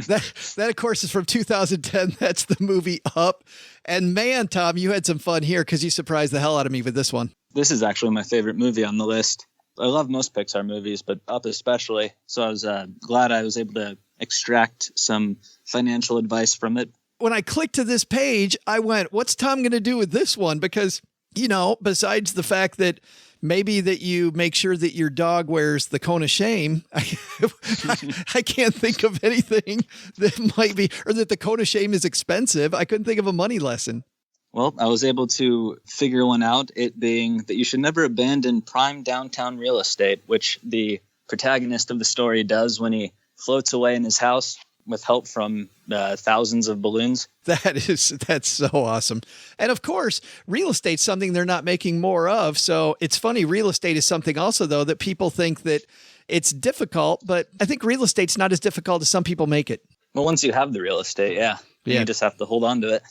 That, of course, is from 2010. That's the movie Up. And man, Tom, you had some fun here because you surprised the hell out of me with this one. This is actually my favorite movie on the list. I love most Pixar movies, but Up especially. So I was glad I was able to extract some financial advice from it. When I clicked to this page, I went, what's Tom going to do with this one? Because, you know, besides the fact that maybe that you make sure that your dog wears the cone of shame, I can't think of anything that might be, or that the cone of shame is expensive. I couldn't think of a money lesson. Well, I was able to figure one out, it being that you should never abandon prime downtown real estate, which the protagonist of the story does when he floats away in his house with help from thousands of balloons. That's so awesome. And of course, real estate's something they're not making more of. So it's funny. Real estate is something also, though, that people think that it's difficult, but I think real estate's not as difficult as some people make it. Well, once you have the real estate, you just have to hold on to it.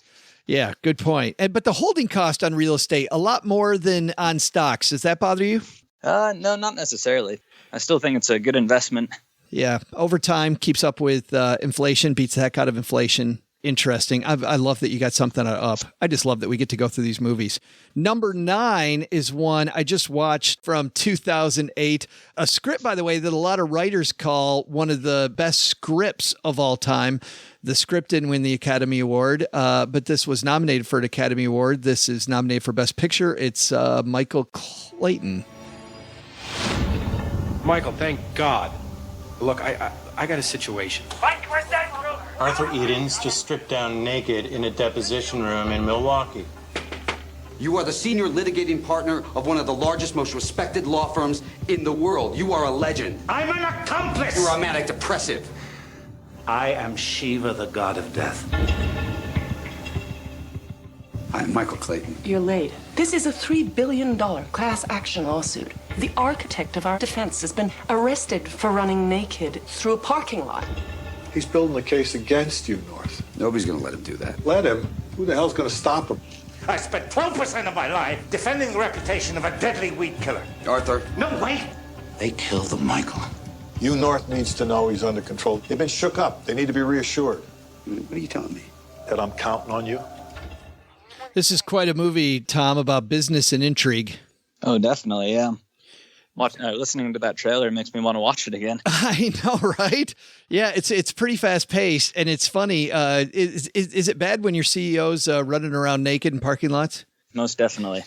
Yeah, good point. But the holding cost on real estate, a lot more than on stocks. Does that bother you? No, not necessarily. I still think it's a good investment. Yeah, over time, keeps up with inflation, beats the heck out of inflation. Interesting. I love that you got something up. I just love that we get to go through these movies. Number 9 is one I just watched from 2008. A script, by the way, that a lot of writers call one of the best scripts of all time. The script didn't win the Academy Award, but this was nominated for an Academy Award. This is nominated for Best Picture. It's Michael Clayton. Michael, thank God. Look, I got a situation. Arthur Edens just stripped down naked in a deposition room in Milwaukee. You are the senior litigating partner of one of the largest, most respected law firms in the world. You are a legend. I'm an accomplice! You're a manic depressive. I am Shiva, the god of death. I'm Michael Clayton. You're late. This is a $3 billion class action lawsuit. The architect of our defense has been arrested for running naked through a parking lot. He's building a case against you, North. Nobody's gonna let him do that. Let him? Who the hell's gonna stop him? I spent 12% of my life defending the reputation of a deadly weed killer. Arthur. No, wait! They killed Michael. You North needs to know he's under control. They've been shook up. They need to be reassured. What are you telling me? That I'm counting on you? This is quite a movie, Tom, about business and intrigue. Oh, definitely, yeah. Listening to that trailer makes me want to watch it again. I know, right? Yeah, it's pretty fast paced, and it's funny. Is it bad when your CEO's running around naked in parking lots? Most definitely.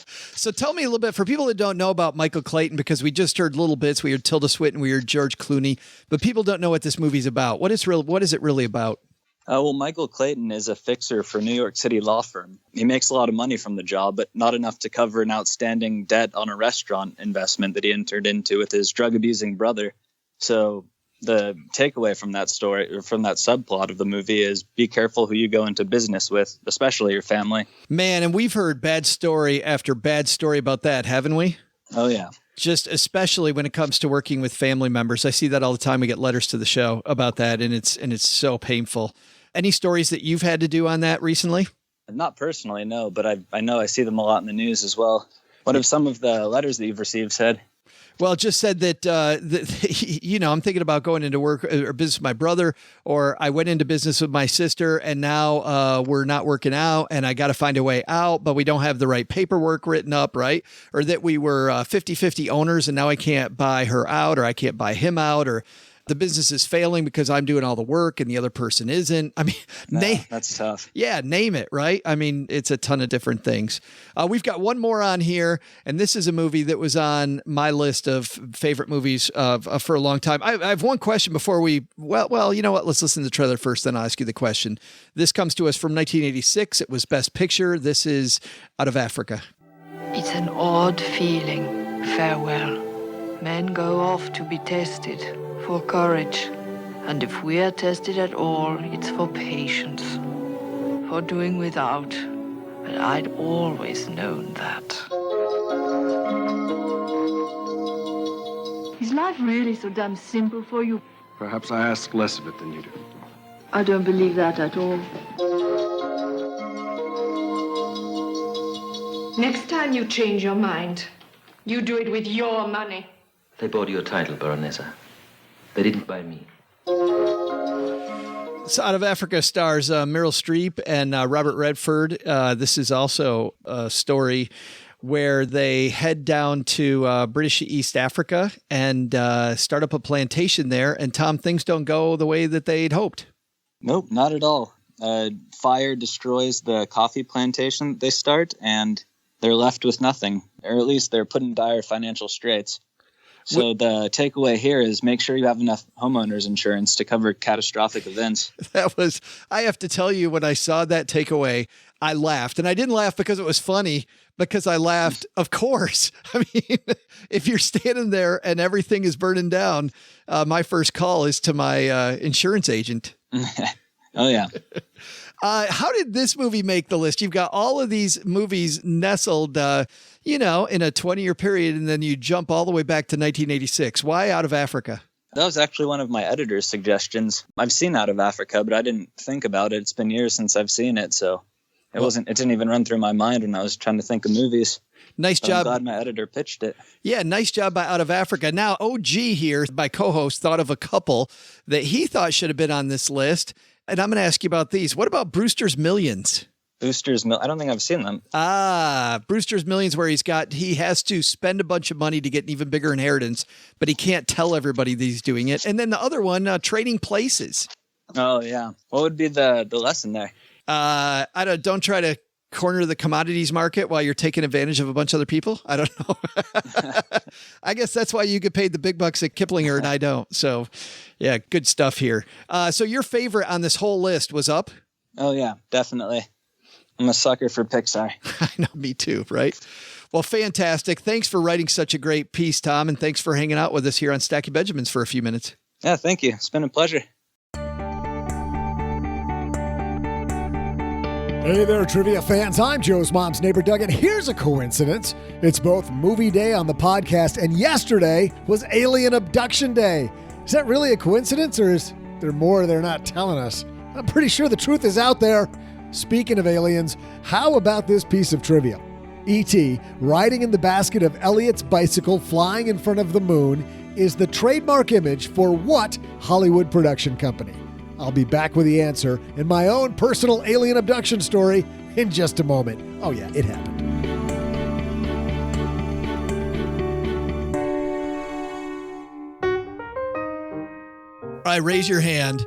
So tell me a little bit, for people that don't know about Michael Clayton, because we just heard little bits. We heard Tilda Swinton, we heard George Clooney, but people don't know what this movie's about. What is it really about? Well, Michael Clayton is a fixer for a New York City law firm. He makes a lot of money from the job, but not enough to cover an outstanding debt on a restaurant investment that he entered into with his drug-abusing brother. So the takeaway from that story, or from that subplot of the movie, is be careful who you go into business with, especially your family. Man, and we've heard bad story after bad story about that, haven't we? Oh, yeah. Just especially when it comes to working with family members. I see that all the time. We get letters to the show about that, and it's so painful. Any stories that you've had to do on that recently? Not personally, no, but I know I see them a lot in the news as well. What have some of the letters that you've received said? Well, it just said that, I'm thinking about going into work or business with my brother, or I went into business with my sister, and now we're not working out, and I got to find a way out, but we don't have the right paperwork written up, right? Or that we were 50-50 owners, and now I can't buy her out, or I can't buy him out, or the business is failing because I'm doing all the work and the other person isn't. I mean, that's tough. Yeah, name it, right? I mean, it's a ton of different things. We've got one more on here, and this is a movie that was on my list of favorite movies for a long time. I have one question before we, well, you know what? Let's listen to the trailer first, then I'll ask you the question. This comes to us from 1986. It was Best Picture. This is Out of Africa. It's an odd feeling. Farewell. Men go off to be tested. For courage, and if we are tested at all, it's for patience, for doing without, but I'd always known that. Is life really so damn simple for you? Perhaps I ask less of it than you do. I don't believe that at all. Next time you change your mind, you do it with your money. They bought you a title, Baronessa. They didn't buy me. So Out of Africa stars Meryl Streep and Robert Redford. This is also a story where they head down to British East Africa and start up a plantation there. And Tom, things don't go the way that they'd hoped. Nope, not at all. Fire destroys the coffee plantation they start, and they're left with nothing, or at least they're put in dire financial straits. So the takeaway here is make sure you have enough homeowners insurance to cover catastrophic events. I have to tell you, when I saw that takeaway, I laughed. And I didn't laugh because it was funny, because I laughed, of course. I mean, if you're standing there and everything is burning down, my first call is to my insurance agent. Oh, yeah. How did this movie make the list? You've got all of these movies nestled, in a 20-year period, and then you jump all the way back to 1986. Why Out of Africa? That was actually one of my editor's suggestions. I've seen Out of Africa, but I didn't think about it. It's been years since I've seen it, so it didn't even run through my mind when I was trying to think of movies. Nice job. I'm glad my editor pitched it. Yeah, nice job by Out of Africa. Now, OG here, my co-host, thought of a couple that he thought should have been on this list. And I'm going to ask you about these. What about Brewster's Millions? I don't think I've seen them. Brewster's Millions, where he has to spend a bunch of money to get an even bigger inheritance, but he can't tell everybody that he's doing it. And then the other one, Trading Places. Oh, yeah. What would be the lesson there? Don't try to corner the commodities market while you're taking advantage of a bunch of other people. I don't know. I guess that's why you get paid the big bucks at Kiplinger and I don't. So yeah, good stuff here. So your favorite on this whole list was Up? Oh yeah, definitely. I'm a sucker for Pixar. I know, me too, right? Well, fantastic. Thanks for writing such a great piece, Tom, and thanks for hanging out with us here on Stacking Benjamins for a few minutes. Yeah, thank you. It's been a pleasure. Hey there, trivia fans. I'm Joe's mom's neighbor, Doug, and here's a coincidence. It's both movie day on the podcast, and yesterday was alien abduction day. Is that really a coincidence, or is there more they're not telling us? I'm pretty sure the truth is out there. Speaking of aliens, how about this piece of trivia? E.T. riding in the basket of Elliot's bicycle flying in front of the moon is the trademark image for what Hollywood production company? I'll be back with the answer in my own personal alien abduction story in just a moment. Oh yeah, it happened. All right, raise your hand.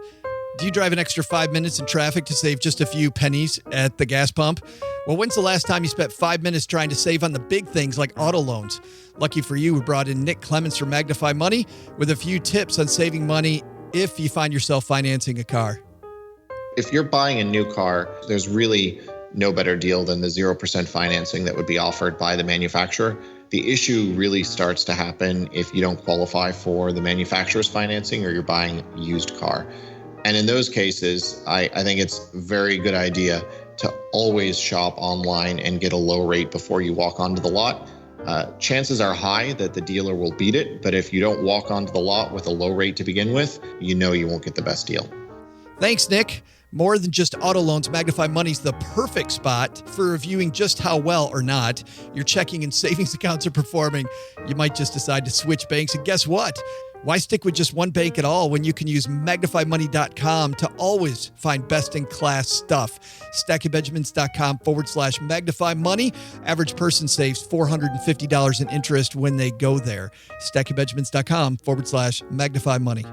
Do you drive an extra 5 minutes in traffic to save just a few pennies at the gas pump? Well, when's the last time you spent 5 minutes trying to save on the big things like auto loans? Lucky for you, we brought in Nick Clements from Magnify Money with a few tips on saving money if you find yourself financing a car. If you're buying a new car, there's really no better deal than the 0% financing that would be offered by the manufacturer. The issue really starts to happen if you don't qualify for the manufacturer's financing or you're buying a used car. And in those cases, I think it's a very good idea to always shop online and get a low rate before you walk onto the lot. Chances are high that the dealer will beat it, but if you don't walk onto the lot with a low rate to begin with, you know you won't get the best deal. Thanks, Nick. More than just auto loans, Magnify Money's the perfect spot for reviewing just how well or not your checking and savings accounts are performing. You might just decide to switch banks, and guess what? Why stick with just one bank at all when you can use magnifymoney.com to always find best-in-class stuff? StackingBenjamins.com/Magnify Money. Average person saves $450 in interest when they go there. StackingBenjamins.com/Magnify Money.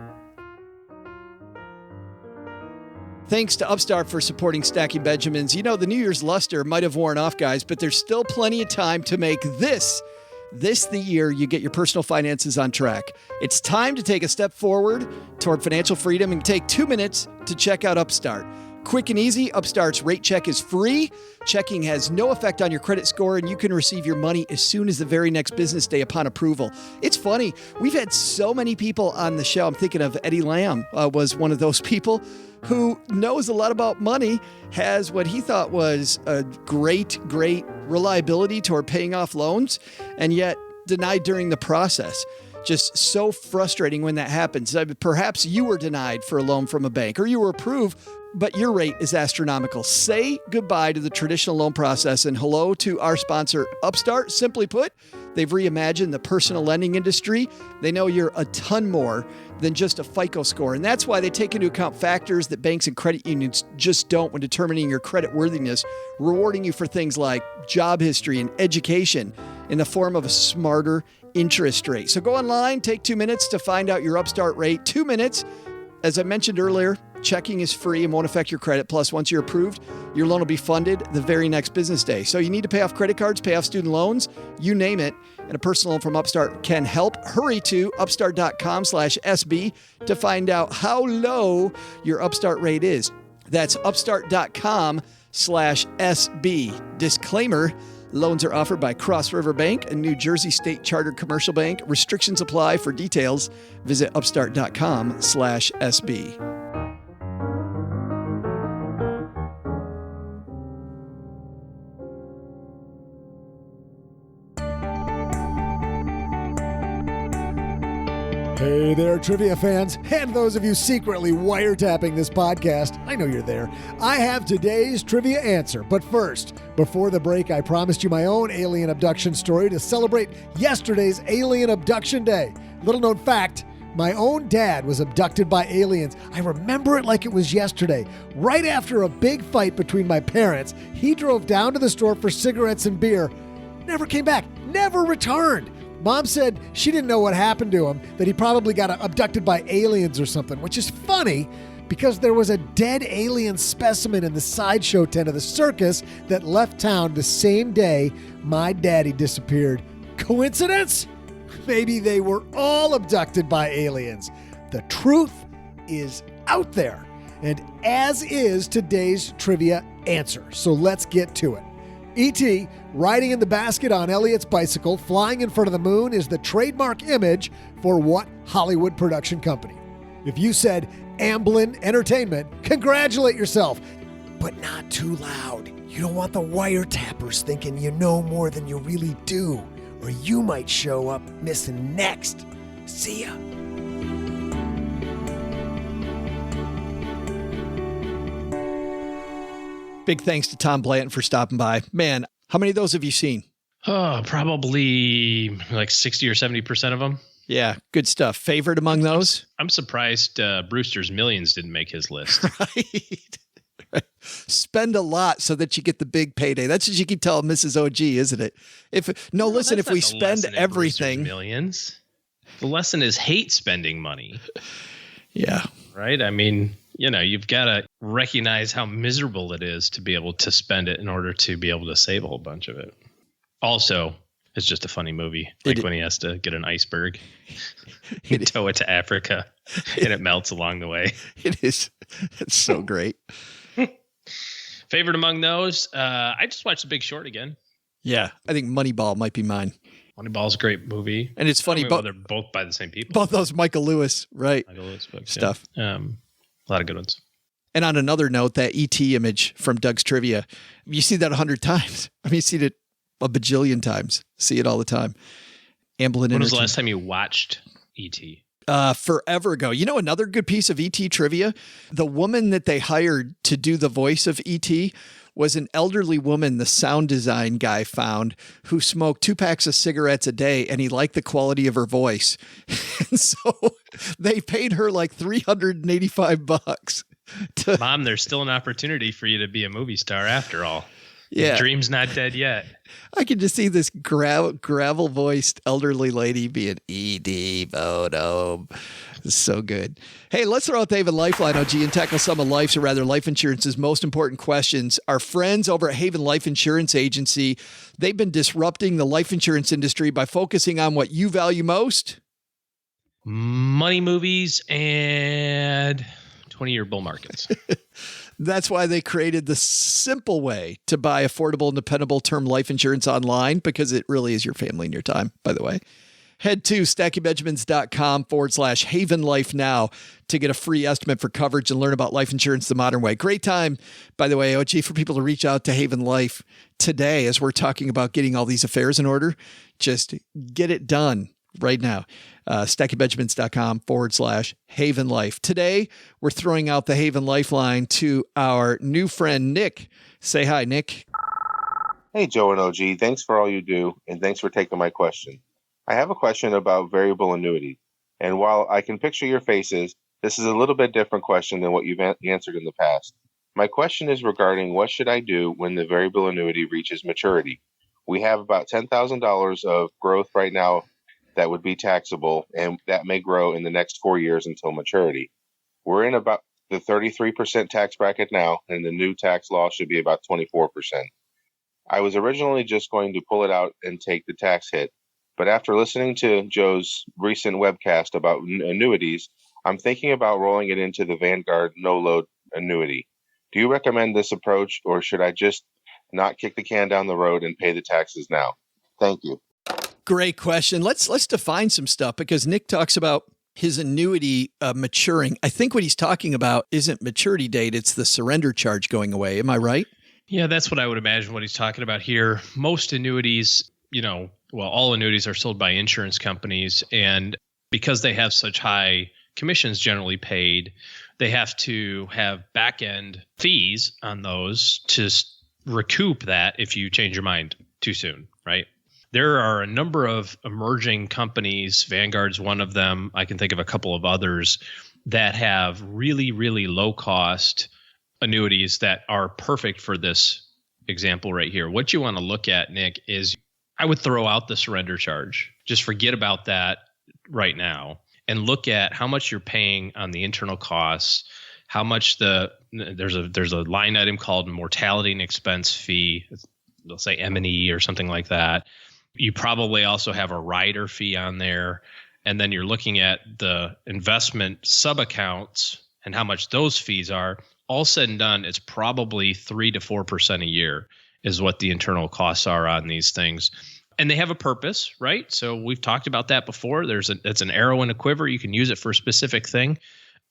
Thanks to Upstart for supporting Stacking Benjamins. You know, the New Year's luster might have worn off, guys, but there's still plenty of time to make this the year you get your personal finances on track. It's time to take a step forward toward financial freedom and take 2 minutes to check out Upstart. Quick and easy, Upstart's rate check is free. Checking has no effect on your credit score, and you can receive your money as soon as the very next business day upon approval. It's funny. We've had so many people on the show. I'm thinking of Eddie Lamb was one of those people who knows a lot about money, has what he thought was a great reliability toward paying off loans, and yet denied during the process. Just so frustrating when that happens. Perhaps you were denied for a loan from a bank, or you were approved but your rate is astronomical. Say goodbye to the traditional loan process and hello to our sponsor, Upstart. Simply put, they've reimagined the personal lending industry. They know you're a ton more than just a FICO score. And that's why they take into account factors that banks and credit unions just don't when determining your credit worthiness, rewarding you for things like job history and education in the form of a smarter interest rate. So go online, take 2 minutes to find out your Upstart rate. 2 minutes. As I mentioned earlier, checking is free and won't affect your credit. Plus, once you're approved, your loan will be funded the very next business day. So you need to pay off credit cards, pay off student loans, you name it. And a personal loan from Upstart can help. Hurry to upstart.com/SB to find out how low your Upstart rate is. That's upstart.com/SB. Disclaimer, loans are offered by Cross River Bank, a New Jersey state chartered commercial bank. Restrictions apply. For details, visit upstart.com/SB. Hey there, trivia fans, and those of you secretly wiretapping this podcast. I know you're there. I have today's trivia answer. But first, before the break, I promised you my own alien abduction story to celebrate yesterday's Alien Abduction Day. Little known fact, my own dad was abducted by aliens. I remember it like it was yesterday. Right after a big fight between my parents, he drove down to the store for cigarettes and beer. Never came back. Never returned. Mom said she didn't know what happened to him, that he probably got abducted by aliens or something, which is funny because there was a dead alien specimen in the sideshow tent of the circus that left town the same day my daddy disappeared. Coincidence? Maybe they were all abducted by aliens. The truth is out there, and as is today's trivia answer. So let's get to it. E.T. riding in the basket on Elliot's bicycle, flying in front of the moon is the trademark image for what Hollywood production company? If you said Amblin Entertainment, congratulate yourself, but not too loud. You don't want the wiretappers thinking you know more than you really do, or you might show up missing next. See ya. Big thanks to Tom Blanton for stopping by. Man, how many of those have you seen? Oh, probably like 60 or 70% of them. Yeah, good stuff. Favorite among those? I'm surprised Brewster's Millions didn't make his list. Right. Spend a lot so that you get the big payday. That's what you keep telling Mrs. OG, isn't it? If we spend everything. Millions. The lesson is hate spending money. Yeah. Right? I mean, you've got to recognize how miserable it is to be able to spend it in order to be able to save a whole bunch of it. Also, it's just a funny movie. Like when he has to get an iceberg, he tow it to Africa, and it melts along the way. It is. It's so great. Favorite among those? I just watched The Big Short again. Yeah, I think Moneyball might be mine. Moneyball's a great movie. And it's funny, they're both by the same people. Both those Michael Lewis, right? Michael Lewis books, stuff. Yeah. A lot of good ones. And on another note, that E.T. image from Doug's Trivia, you see that 100 times. I mean, you see it a bajillion times. See it all the time. Amblin. When was the last time you watched E.T.? Forever ago. Another good piece of E.T. trivia, the woman that they hired to do the voice of E.T. was an elderly woman the sound design guy found who smoked 2 packs of cigarettes a day, and he liked the quality of her voice. And so they paid her like $385. Mom, there's still an opportunity for you to be a movie star after all. Yeah. Your dream's not dead yet. I can just see this gravel-voiced elderly lady being E.D. Bodum. It's so good. Hey, let's throw out the Haven Lifeline, OG, and tackle some of life's, or rather life insurance's most important questions. Our friends over at Haven Life Insurance Agency, they've been disrupting the life insurance industry by focusing on what you value most. Money movies and 20-year bull markets. That's why they created the simple way to buy affordable and dependable term life insurance online, because it really is your family and your time, by the way. Head to stackingbenjamins.com/Haven Life now to get a free estimate for coverage and learn about life insurance the modern way. Great time, by the way, OG, for people to reach out to Haven Life today as we're talking about getting all these affairs in order. Just get it done right now. StackingBenjamins.com/Haven Life. Today, we're throwing out the Haven Lifeline to our new friend, Nick. Say hi, Nick. Hey, Joe and OG. Thanks for all you do, and thanks for taking my question. I have a question about variable annuity. And while I can picture your faces, this is a little bit different question than what you've answered in the past. My question is regarding what should I do when the variable annuity reaches maturity? We have about $10,000 of growth right now that would be taxable, and that may grow in the next 4 years until maturity. We're in about the 33% tax bracket now, and the new tax law should be about 24%. I was originally just going to pull it out and take the tax hit, but after listening to Joe's recent webcast about annuities, I'm thinking about rolling it into the Vanguard no-load annuity. Do you recommend this approach, or should I just not kick the can down the road and pay the taxes now? Thank you. Great question. Let's define some stuff, because Nick talks about his annuity maturing. I think what he's talking about isn't maturity date, it's the surrender charge going away. Am I right? Yeah, that's what I would imagine what he's talking about here. Most annuities, all annuities are sold by insurance companies, and because they have such high commissions generally paid, they have to have back-end fees on those to recoup that if you change your mind too soon, right? There are a number of emerging companies, Vanguard's one of them, I can think of a couple of others, that have really, really low-cost annuities that are perfect for this example right here. What you want to look at, Nick, is I would throw out the surrender charge. Just forget about that right now and look at how much you're paying on the internal costs, how much there's a line item called mortality and expense fee. They'll say M&E or something like that. You probably also have a rider fee on there. And then you're looking at the investment sub-accounts and how much those fees are. All said and done, it's probably 3 to 4% a year is what the internal costs are on these things. And they have a purpose, right? So we've talked about that before. It's an arrow in a quiver. You can use it for a specific thing.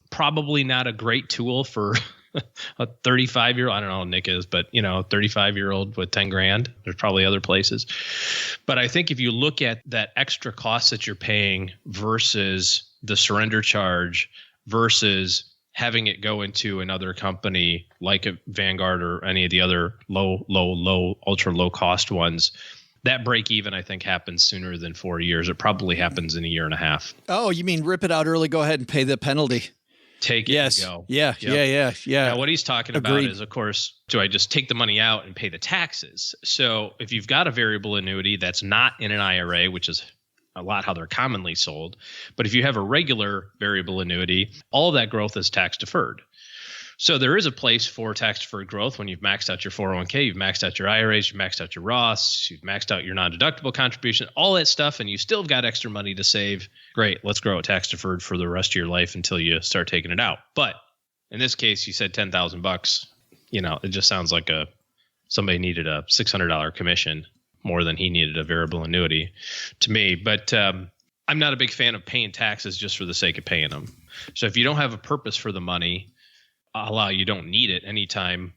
Probably not a great tool for a 35-year-old. I don't know how Nick is, but 35-year-old with 10 grand. There's probably other places. But I think if you look at that extra cost that you're paying versus the surrender charge versus having it go into another company like a Vanguard or any of the other ultra low cost ones, that break even, I think, happens sooner than 4 years. It probably happens in a year and a half. Oh, you mean rip it out early, go ahead and pay the penalty. Take it and go. Yeah. Now, what he's talking about is, of course, do I just take the money out and pay the taxes? So if you've got a variable annuity that's not in an IRA, which is a lot how they're commonly sold, but if you have a regular variable annuity, all of that growth is tax deferred. So there is a place for tax deferred growth when you've maxed out your 401k, you've maxed out your IRAs, you've maxed out your Roths, you've maxed out your non-deductible contribution, all that stuff, and you still have got extra money to save. Great, let's grow it tax deferred for the rest of your life until you start taking it out. But in this case, you said $10,000. It just sounds like somebody needed a $600 commission more than he needed a variable annuity to me. But I'm not a big fan of paying taxes just for the sake of paying them. So if you don't have a purpose for the money, you don't need it anytime,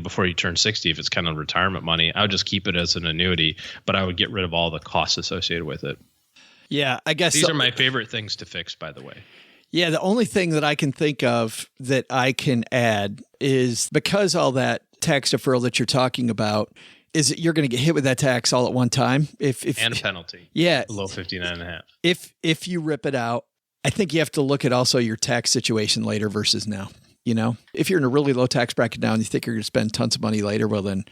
before you turn 60, if it's kind of retirement money, I would just keep it as an annuity, but I would get rid of all the costs associated with it. Yeah, I guess these are my favorite things to fix, by the way. Yeah, the only thing that I can think of that I can add is because all that tax deferral that you're talking about is that you're going to get hit with that tax all at one time. And a penalty. Yeah. Below 59.5. If you rip it out, I think you have to look at also your tax situation later versus now. If you're in a really low tax bracket now and you think you're going to spend tons of money later, well, then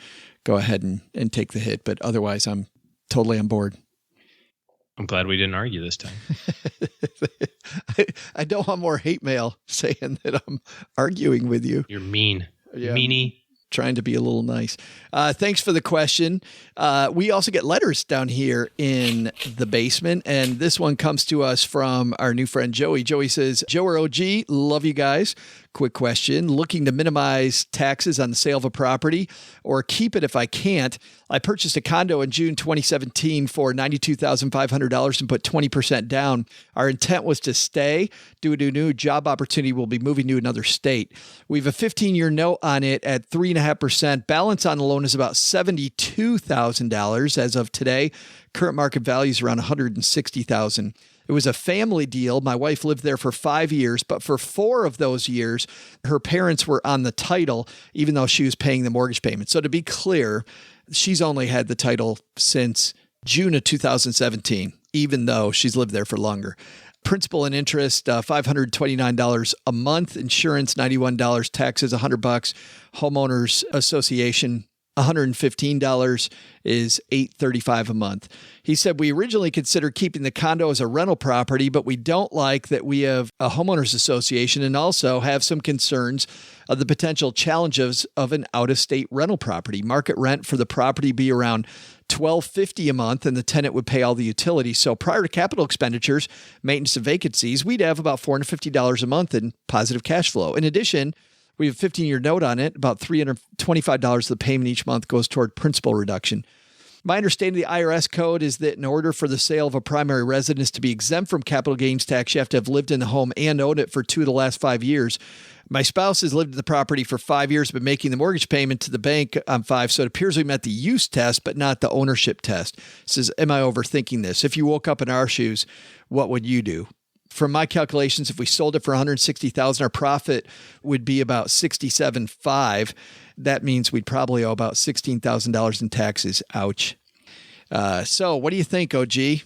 go ahead and take the hit. But otherwise, I'm totally on board. I'm glad we didn't argue this time. I don't want more hate mail saying that I'm arguing with you. You're mean. Yeah. Meanie. Trying to be a little nice. Thanks for the question. We also get letters down here in the basement, and this one comes to us from our new friend Joey. Joey says, Joe or OG, love you guys. Quick question. Looking to minimize taxes on the sale of a property or keep it if I can't. I purchased a condo in June 2017 for $92,500 and put 20% down. Our intent was to stay. Due to a new job opportunity, we'll be moving to another state. We have a 15-year note on it at 3.5%. Balance on the loan is about $72,000 as of today. Current market value is around $160,000. It was a family deal. My wife lived there for 5 years, but for 4 of those years, her parents were on the title, even though she was paying the mortgage payment. So to be clear, she's only had the title since June of 2017, even though she's lived there for longer. Principal and interest, $529 a month. Insurance, $91. Taxes, $100. Homeowners Association, $115 is $835 a month. He said, we originally considered keeping the condo as a rental property, but we don't like that we have a homeowners association and also have some concerns of the potential challenges of an out-of-state rental property. Market rent for the property be around $1,250 a month, and the tenant would pay all the utilities. So prior to capital expenditures, maintenance and vacancies, we'd have about $450 a month in positive cash flow. In addition, we have a 15-year note on it. About $325 of the payment each month goes toward principal reduction. My understanding of the IRS code is that in order for the sale of a primary residence to be exempt from capital gains tax, you have to have lived in the home and owned it for 2 of the last 5 years. My spouse has lived in the property for 5 years, but making the mortgage payment to the bank on 5. So it appears we met the use test, but not the ownership test. It says, am I overthinking this? If you woke up in our shoes, what would you do? From my calculations, if we sold it for $160,000, our profit would be about $67,500. That means we'd probably owe about $16,000 in taxes. Ouch. So what do you think, OG?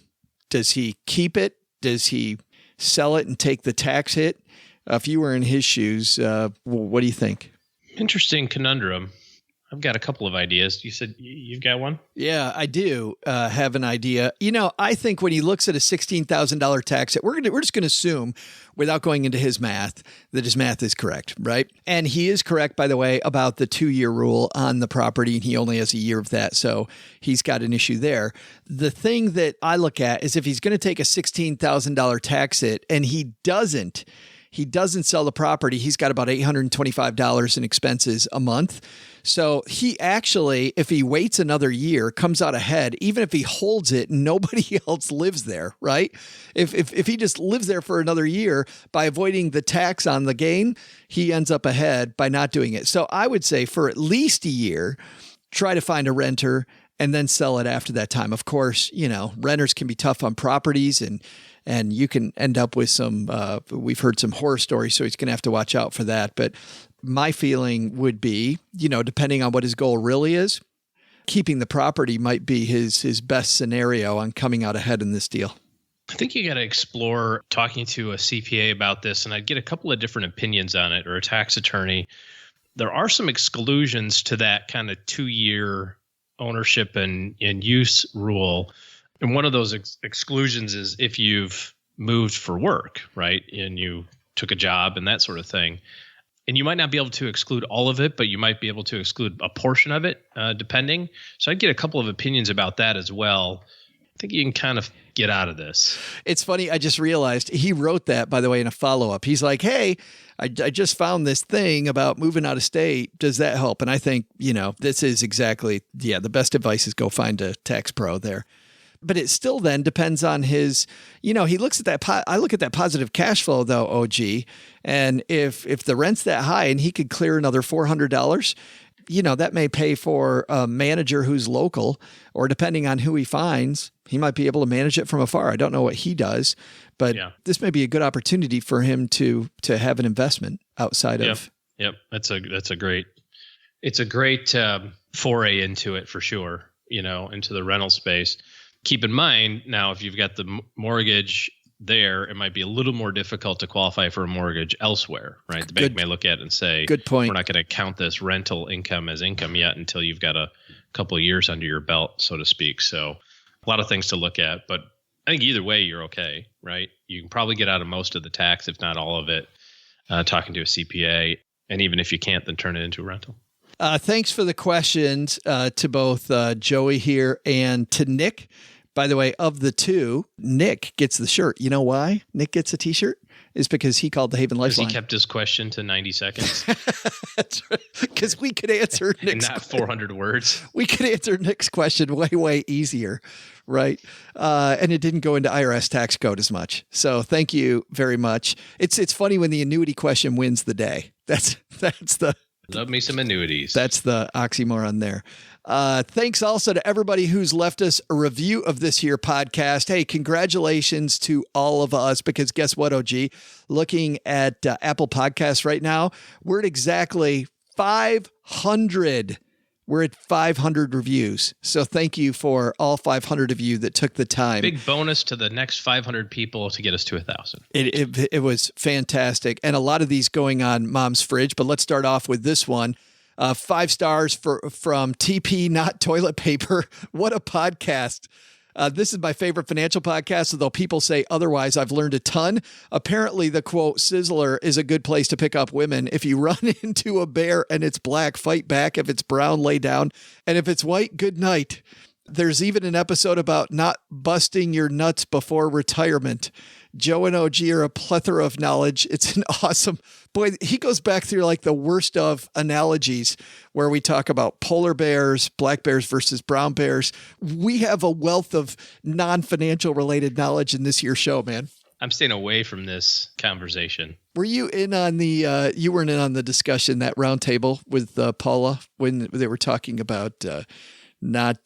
Does he keep it? Does he sell it and take the tax hit? If you were in his shoes, what do you think? Interesting conundrum. I've got a couple of ideas. You said you've got one? Yeah, I do have an idea. I think when he looks at a $16,000 tax hit, we're just going to assume, without going into his math, that his math is correct, right? And he is correct, by the way, about the 2-year rule on the property, and he only has a year of that, so he's got an issue there. The thing that I look at is if he's going to take a $16,000 tax hit and he doesn't sell the property, he's got about $825 in expenses a month. So he actually, if he waits another year, comes out ahead, even if he holds it, nobody else lives there, right? If he just lives there for another year, by avoiding the tax on the gain, he ends up ahead by not doing it. So I would say for at least a year, try to find a renter and then sell it after that time. Of course, renters can be tough on properties and you can end up with some, we've heard some horror stories, so he's going to have to watch out for that. But my feeling would be, depending on what his goal really is, keeping the property might be his best scenario on coming out ahead in this deal. I think you got to explore talking to a CPA about this, and I'd get a couple of different opinions on it, or a tax attorney. There are some exclusions to that kind of 2-year ownership and use rule. And one of those exclusions is if you've moved for work, right? And you took a job and that sort of thing. And you might not be able to exclude all of it, but you might be able to exclude a portion of it, depending. So I'd get a couple of opinions about that as well. I think you can kind of get out of this. It's funny. I just realized he wrote that, by the way, in a follow-up. He's like, hey, I just found this thing about moving out of state. Does that help? And I think, this is exactly, the best advice is go find a tax pro there. But it still then depends on his, he looks at that. I look at that positive cash flow though, OG. And if the rent's that high and he could clear another $400, that may pay for a manager who's local, or depending on who he finds, he might be able to manage it from afar. I don't know what he does, but this may be a good opportunity for him to have an investment outside of. Yep. It's a great foray into it for sure, into the rental space. Keep in mind, now, if you've got the mortgage there, it might be a little more difficult to qualify for a mortgage elsewhere, right? The bank may look at it and say, good point. We're not going to count this rental income as income yet until you've got a couple of years under your belt, so to speak. So a lot of things to look at, but I think either way, you're okay, right? You can probably get out of most of the tax, if not all of it, talking to a CPA. And even if you can't, then turn it into a rental. Thanks for the questions to both Joey here and to Nick. By the way, of the two, Nick gets the shirt. You know why Nick gets a T-shirt? Is because he called the Haven Lifeline. Because he kept his question to 90 seconds. That's right. Because we could answer Nick's not 400 words. We could answer Nick's question way easier, right? And it didn't go into IRS tax code as much. So thank you very much. It's funny when the annuity question wins the day. That's the Love me some annuities. That's the oxymoron there. Thanks also to everybody who's left us a review of this here podcast. Hey, congratulations to all of us, because guess what, OG? Looking at Apple Podcasts right now, we're at exactly 500. We're at 500 reviews. So thank you for all 500 of you that took the time. Big bonus to the next 500 people to get us to 1,000. It was fantastic. And a lot of these going on Mom's Fridge, but let's start off with this one. 5 stars from TP, Not Toilet Paper. What a podcast. This is my favorite financial podcast, although people say otherwise. I've learned a ton. Apparently, the quote, Sizzler is a good place to pick up women. If you run into a bear and it's black, fight back. If it's brown, lay down. And if it's white, good night. There's even an episode about not busting your nuts before retirement. Joe and OG are a plethora of knowledge. It's an awesome, boy, he goes back through like the worst of analogies where we talk about polar bears, black bears versus brown bears. We have a wealth of non-financial related knowledge in this year's show, man. I'm staying away from this conversation. Were you in on the, you weren't in on the discussion, that round table with Paula when they were talking about not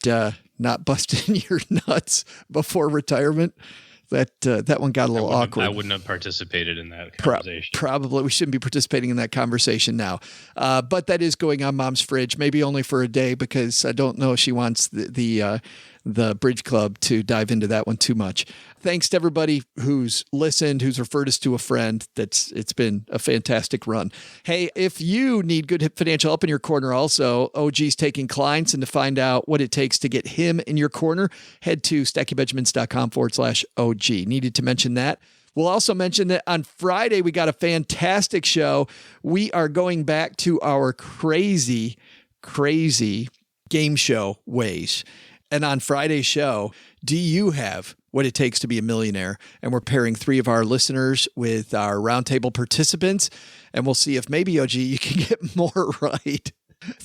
busting your nuts before retirement? That one got a little awkward. I wouldn't have participated in that conversation. Probably. We shouldn't be participating in that conversation now. But that is going on Mom's Fridge, maybe only for a day, because I don't know if she wants the Bridge Club to dive into that one too much. Thanks to everybody who's listened, who's referred us to a friend. It's been a fantastic run. Hey, if you need good financial help in your corner also, OG's taking clients, and to find out what it takes to get him in your corner, head to stackingbenjamins.com/OG. Needed to mention that. We'll also mention that on Friday, we got a fantastic show. We are going back to our crazy game show ways. And on Friday's show, do you have what it takes to be a millionaire? And we're pairing 3 of our listeners with our roundtable participants. And we'll see if maybe, OG, you can get more right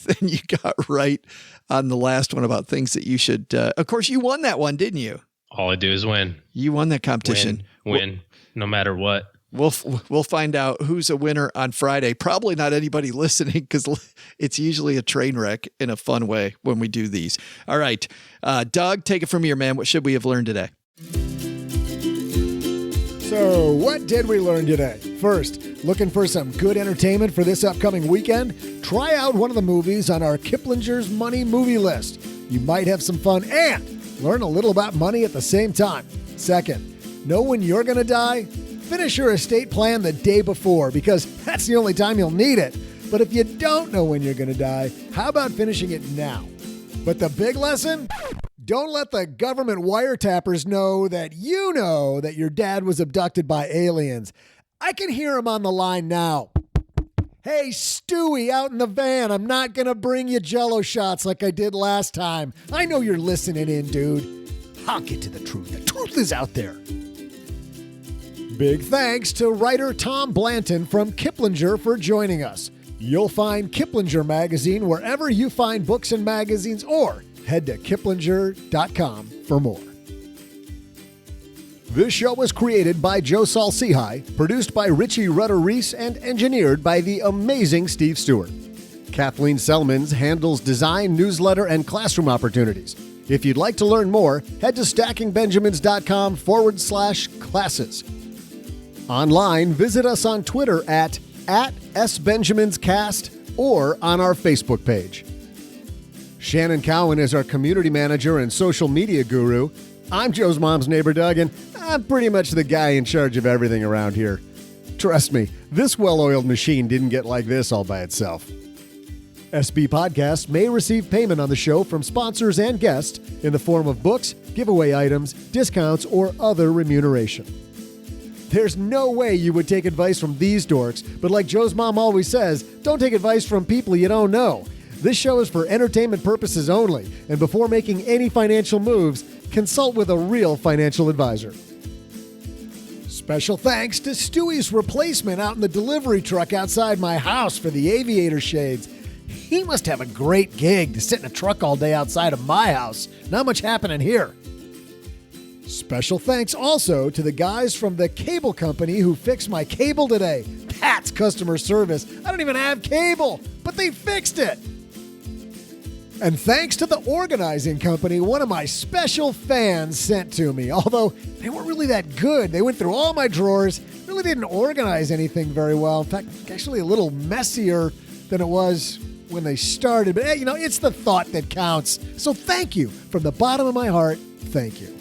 than you got right on the last one about things that you should. Of course, you won that one, didn't you? All I do is win. You won that competition. Win, no matter what. We'll find out who's a winner on Friday. Probably not anybody listening, because it's usually a train wreck in a fun way when we do these. All right. Doug, take it from here, man. What should we have learned today? So what did we learn today? First, looking for some good entertainment for this upcoming weekend? Try out one of the movies on our Kiplinger's Money movie list. You might have some fun and learn a little about money at the same time. Second, know when you're going to die? Finish your estate plan the day before, because that's the only time you'll need it. But if you don't know when you're going to die, how about finishing it now? But the big lesson? Don't let the government wiretappers know that your dad was abducted by aliens. I can hear him on the line now. Hey, Stewie, out in the van, I'm not going to bring you Jell-O shots like I did last time. I know you're listening in, dude. I'll get to the truth. The truth is out there. Big thanks to writer Tom Blanton from Kiplinger for joining us. You'll find Kiplinger magazine wherever you find books and magazines, or head to kiplinger.com for more. This show was created by Joe Saul-Sehy, produced by Richie Rutter-Reese, and engineered by the amazing Steve Stewart. Kathleen Selmans handles design, newsletter, and classroom opportunities. If you'd like to learn more, head to stackingbenjamins.com/classes. Online, visit us on Twitter at @SBenjaminsCast or on our Facebook page. Shannon Cowan is our community manager and social media guru. I'm Joe's mom's neighbor, Doug, and I'm pretty much the guy in charge of everything around here. Trust me, this well-oiled machine didn't get like this all by itself. SB Podcasts may receive payment on the show from sponsors and guests in the form of books, giveaway items, discounts, or other remuneration. There's no way you would take advice from these dorks, but like Joe's mom always says, don't take advice from people you don't know. This show is for entertainment purposes only, and before making any financial moves, consult with a real financial advisor. Special thanks to Stewie's replacement out in the delivery truck outside my house for the aviator shades. He must have a great gig to sit in a truck all day outside of my house. Not much happening here. Special thanks also to the guys from the cable company who fixed my cable today. cat's customer service. I don't even have cable, but they fixed it. And thanks to the organizing company, one of my special fans sent to me. Although they weren't really that good. They went through all my drawers, really didn't organize anything very well. In fact, actually a little messier than it was when they started. But hey, it's the thought that counts. So thank you from the bottom of my heart. Thank you.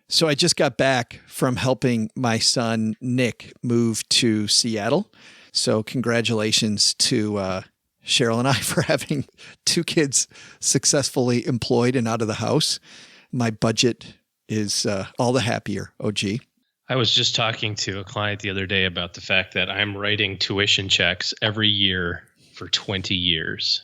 So I just got back from helping my son, Nick, move to Seattle. So congratulations to Cheryl and I for having 2 kids successfully employed and out of the house. My budget is all the happier, OG. I was just talking to a client the other day about the fact that I'm writing tuition checks every year for 20 years,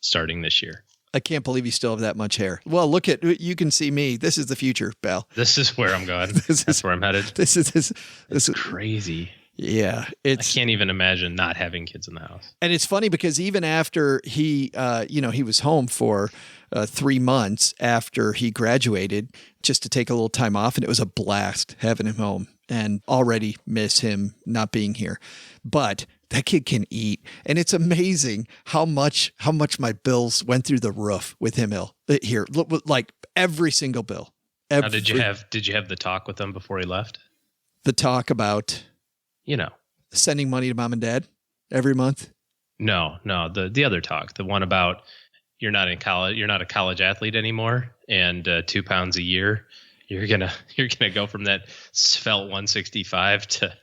starting this year. I can't believe you still have that much hair. Well, you can see me. This is the future, Bal. This is where I'm going. That's where I'm headed. This is crazy. Yeah. I can't even imagine not having kids in the house. And it's funny because even after he was home for 3 months after he graduated just to take a little time off, and it was a blast having him home, and already miss him not being here. But that kid can eat, and it's amazing how much my bills went through the roof with him here. Like every single bill. Now, did you have the talk with him before he left? The talk about, sending money to mom and dad every month? No, the other talk, the one about you're not in college, you're not a college athlete anymore, and 2 pounds a year. You're gonna go from that svelte 165 to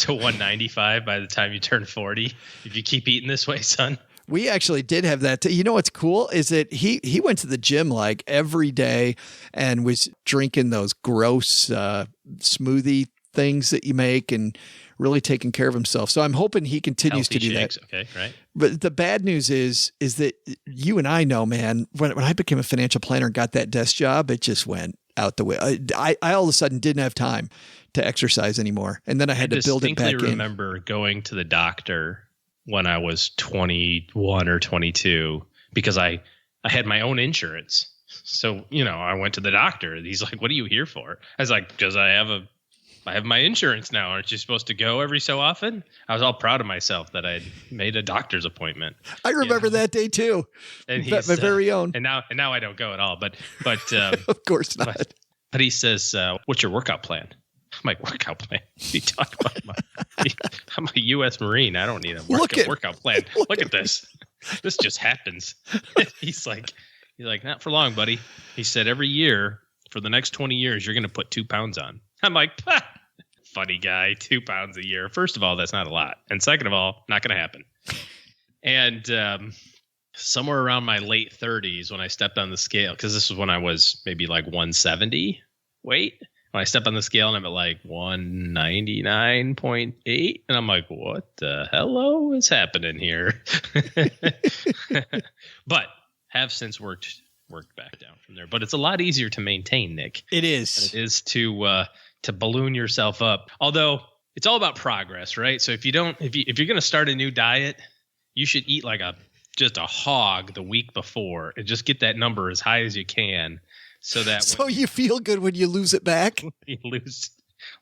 195 by the time you turn 40 if you keep eating this way, son. We actually did have that. You know what's cool is that he went to the gym like every day and was drinking those gross smoothie things that you make and really taking care of himself. So I'm hoping he continues Healthy to do shakes. that. Okay, right. But the bad news is that you and I know, man, when I became a financial planner and got that desk job, it just went out the way. I all of a sudden didn't have time to exercise anymore. And then I had to build it back in. I distinctly remember going to the doctor when I was 21 or 22 because I had my own insurance. So, I went to the doctor. He's like, "What are you here for?" I was like, "Because I have my insurance now. Aren't you supposed to go every so often?" I was all proud of myself that I'd made a doctor's appointment. I remember that day too. And my very own. And now I don't go at all. But of course not. But he says, "What's your workout plan?" I'm like, "Workout plan? What are you talking about? I'm a U.S. Marine. I don't need a workout plan. Look at this. This just happens." He's like, "Not for long, buddy." He said, "Every year for the next 20 years, you're going to put 2 pounds on." I'm like, funny guy, 2 pounds a year. First of all, that's not a lot. And second of all, not going to happen. And somewhere around my late 30s when I stepped on the scale, because this was when I was maybe like 170 weight. When I stepped on the scale and I'm at like 199.8. And I'm like, what the hello is happening here? But have since worked back down from there. But it's a lot easier to maintain, Nick. It is. Than it is to balloon yourself up. Although it's all about progress, right? So if you're going to start a new diet, you should eat like just a hog the week before and just get that number as high as you can. So you feel good when you lose it back. When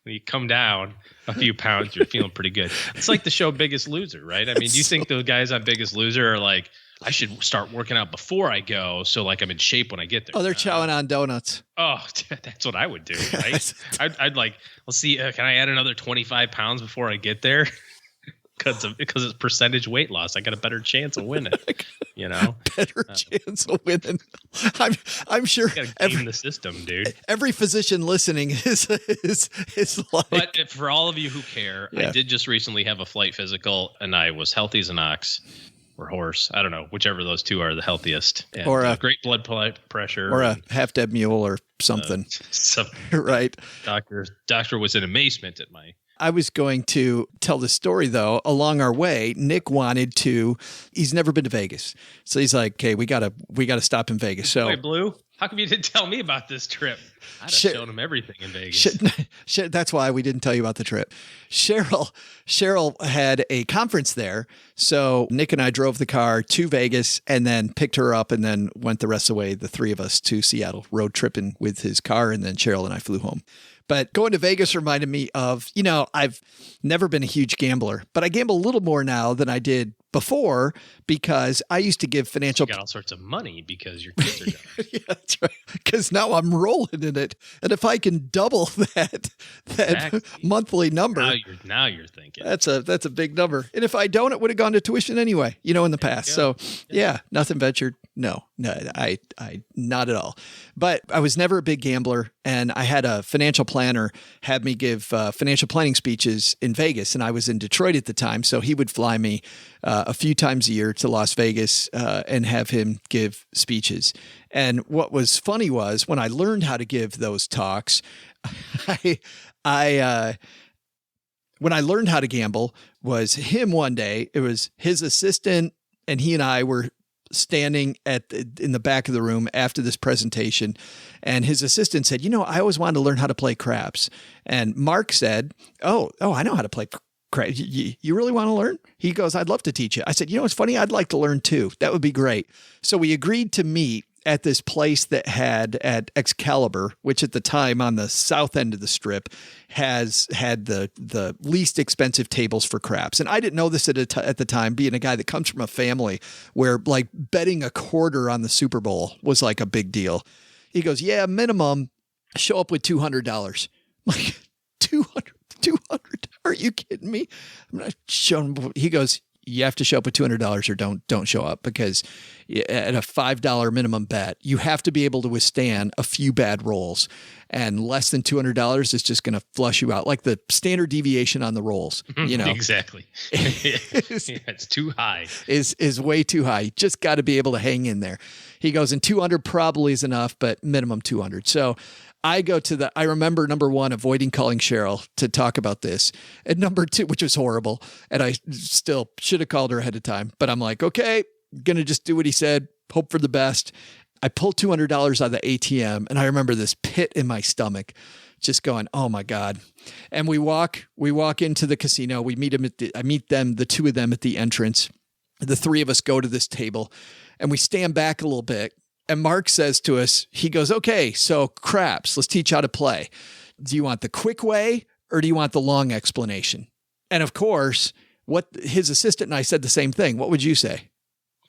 you come down a few pounds, you're feeling pretty good. It's like the show Biggest Loser, right? I mean, do you think the guys on Biggest Loser are like, I should start working out before I go so like I'm in shape when I get there? Oh, they're chowing on donuts. Oh, that's what I would do, right? I'd like, let's see, can I add another 25 pounds before I get there? because it's percentage weight loss. I got a better chance of winning. Better chance of winning. I'm sure. You gotta game the system, dude. Every physician listening is like. But for all of you who care, I did just recently have a flight physical, and I was healthy as an ox or horse. I don't know, whichever of those two are the healthiest. And, or a great blood pressure, or a half-dead mule, or something. Right. Doctor was in amazement at my. I was going to tell the story, though. Along our way, Nick wanted to. He's never been to Vegas, so he's like, "Okay, we gotta stop in Vegas." So, wait, Blue, how come you didn't tell me about this trip? I'd have shown him everything in Vegas. That's why we didn't tell you about the trip. Cheryl had a conference there, so Nick and I drove the car to Vegas and then picked her up and then went the rest of the way, the three of us, to Seattle, road tripping with his car, and then Cheryl and I flew home. But going to Vegas reminded me of, I've never been a huge gambler, but I gamble a little more now than I did before because I used to give financial. You got all sorts of money because your kids are done. Yeah, that's right. Because now I'm rolling in it, and if I can double that exactly. monthly number, now you're thinking that's a big number. And if I don't, it would have gone to tuition anyway. In the past. So yeah, nothing ventured. No, I not at all. But I was never a big gambler, and I had a financial planner have me give financial planning speeches in Vegas, and I was in Detroit at the time, so he would fly me a few times a year to Las Vegas and have him give speeches. And what was funny was when I learned how to give those talks, when I learned how to gamble was him one day. It was his assistant, and he and I were standing in the back of the room after this presentation, and his assistant said, I always wanted to learn how to play craps. And Mark said, oh, I know how to play craps. You really want to learn? He goes, I'd love to teach you. I said, it's funny. I'd like to learn too. That would be great. So we agreed to meet at this place that had at Excalibur, which at the time on the south end of the strip had the least expensive tables for craps. And I didn't know this at the time, being a guy that comes from a family where like betting a quarter on the Super Bowl was like a big deal. He goes, yeah, minimum show up with $200. I'm like, 200? Are you kidding me? I'm not showing. He goes, you have to show up with $200 or don't show up, because at a $5 minimum bet, you have to be able to withstand a few bad rolls, and less than $200 is just going to flush you out, like the standard deviation on the rolls. Exactly. It's too high. Is way too high. You just got to be able to hang in there. He goes, and 200 probably is enough, but minimum 200. So I go to I remember number one, avoiding calling Cheryl to talk about this. And number two, which was horrible. And I still should have called her ahead of time, but I'm like, okay, going to just do what he said. Hope for the best. I pulled $200 out of the ATM, and I remember this pit in my stomach just going, oh my God. And we walk into the casino. We meet him I meet them, the two of them at the entrance. The three of us go to this table, and we stand back a little bit. And Mark says to us, he goes, okay, so craps, let's teach you how to play. Do you want the quick way or do you want the long explanation? And of course, what his assistant and I said the same thing. What would you say?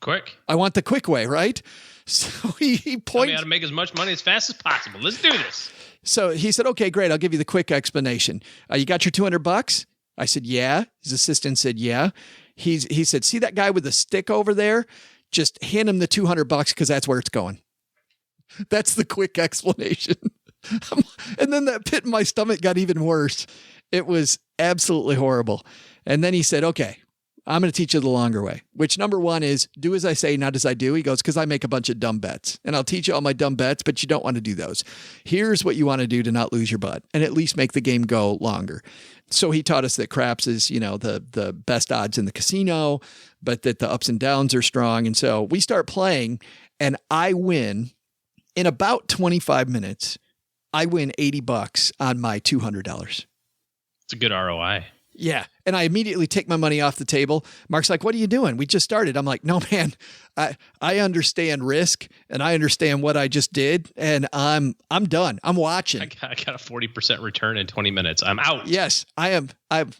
Quick. I want the quick way, right? So he Tell points. me how to make as much money as fast as possible. Let's do this. So he said, okay, great. I'll give you the quick explanation. You got your $200? I said, yeah. His assistant said, yeah. He said, see that guy with the stick over there? Just hand him the $200 because that's where it's going. That's the quick explanation. And then that pit in my stomach got even worse. It was absolutely horrible. And then he said, okay, I'm going to teach you the longer way, which number one is do as I say, not as I do. He goes, because I make a bunch of dumb bets, and I'll teach you all my dumb bets, but you don't want to do those. Here's what you want to do to not lose your butt and at least make the game go longer. So he taught us that craps is, the best odds in the casino, but that the ups and downs are strong. And so we start playing, and I win in about 25 minutes. I win $80 on my $200. It's a good ROI. Yeah. And I immediately take my money off the table. Mark's like, what are you doing? We just started. I'm like, no, man, I understand risk, and I understand what I just did, and I'm done. I'm watching. I got a 40% return in 20 minutes. I'm out. Yes, I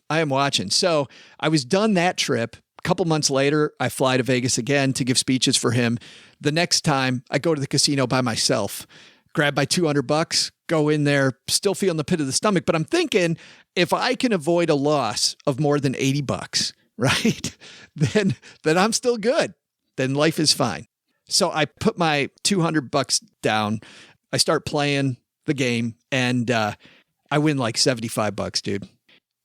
am watching. So I was done that trip. A couple months later, I fly to Vegas again to give speeches for him. The next time I go to the casino by myself, grab my $200, go in there, still feeling the pit of the stomach. But I'm thinking, if I can avoid a loss of more than $80, right? then I'm still good. Then life is fine. So I put my $200 down. I start playing the game and I win like $75, dude.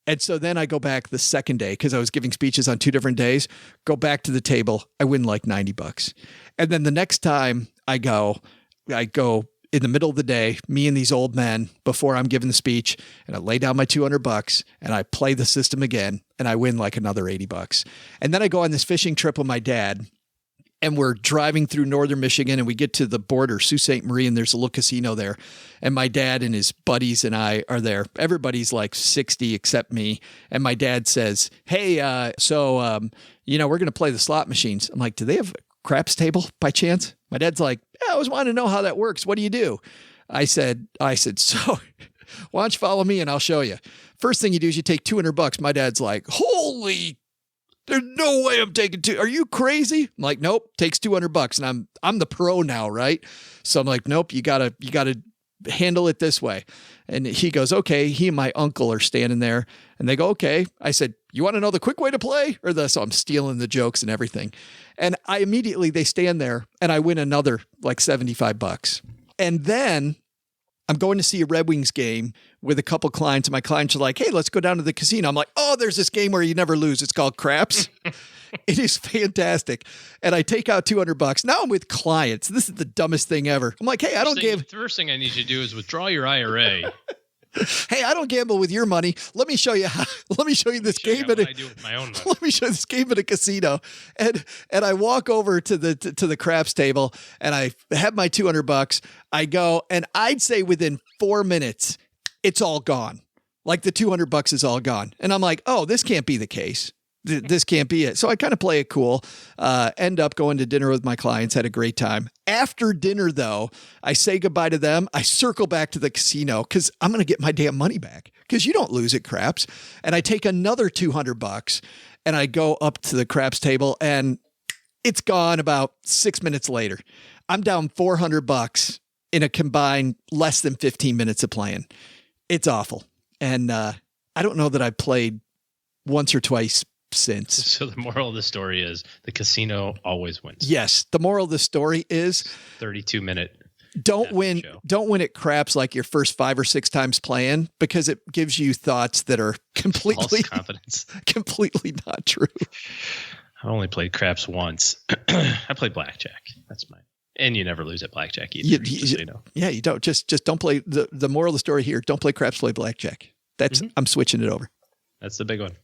And so then I go back the second day because I was giving speeches on 2 different days, go back to the table. I win like $90. And then the next time I go in the middle of the day, me and these old men, before I'm giving the speech, and I lay down my $200 and I play the system again and I win like another $80. And then I go on this fishing trip with my dad. And we're driving through northern Michigan and we get to the border, Sault Ste. Marie, and there's a little casino there. And my dad and his buddies and I are there. Everybody's like 60 except me. And my dad says, hey, we're going to play the slot machines. I'm like, do they have a craps table by chance? My dad's like, I always want to know how that works. What do you do? I said, so why don't you follow me and I'll show you. First thing you do is you take $200. My dad's like, holy, there's no way I'm taking two. Are you crazy? I'm like, nope, takes $200. And I'm the pro now, right? So I'm like, nope, you gotta handle it this way. And he goes, okay. He and my uncle are standing there and they go, okay. I said, you want to know the quick way to play or the, so I'm stealing the jokes and everything. And they stand there and I win another like $75. And then I'm going to see a Red Wings game with a couple clients. And my clients are like, hey, let's go down to the casino. I'm like, oh, there's this game where you never lose. It's called craps. It is fantastic. And I take out $200. Now I'm with clients. This is the dumbest thing ever. I'm like, hey, The first thing I need you to do is withdraw your IRA. Hey, I don't gamble with your money. Let me show you this game. I do with my own money. Let me show you this game at a casino. And I walk over to the craps table and I have my $200. I go and I'd say within 4 minutes, it's all gone. Like the $200 is all gone. And I'm like, oh, this can't be the case. This can't be it. So I kind of play it cool, end up going to dinner with my clients, had a great time. After dinner, though, I say goodbye to them. I circle back to the casino because I'm going to get my damn money back because you don't lose at craps. And I take another $200 and I go up to the craps table and it's gone about 6 minutes later. I'm down $400 in a combined less than 15 minutes of playing. It's awful. And I don't know that I've played once or twice since. So the moral of the story is the casino always wins. Yes. The moral of the story is 32-minute. Don't win at craps like your first 5 or 6 times playing because it gives you thoughts that are completely false confidence. Completely not true. I only played craps once. I played blackjack. That's mine. And you never lose at blackjack either. Yeah, you don't. Just don't play the moral of the story here. Don't play craps, play blackjack. That's I'm switching it over. That's the big one.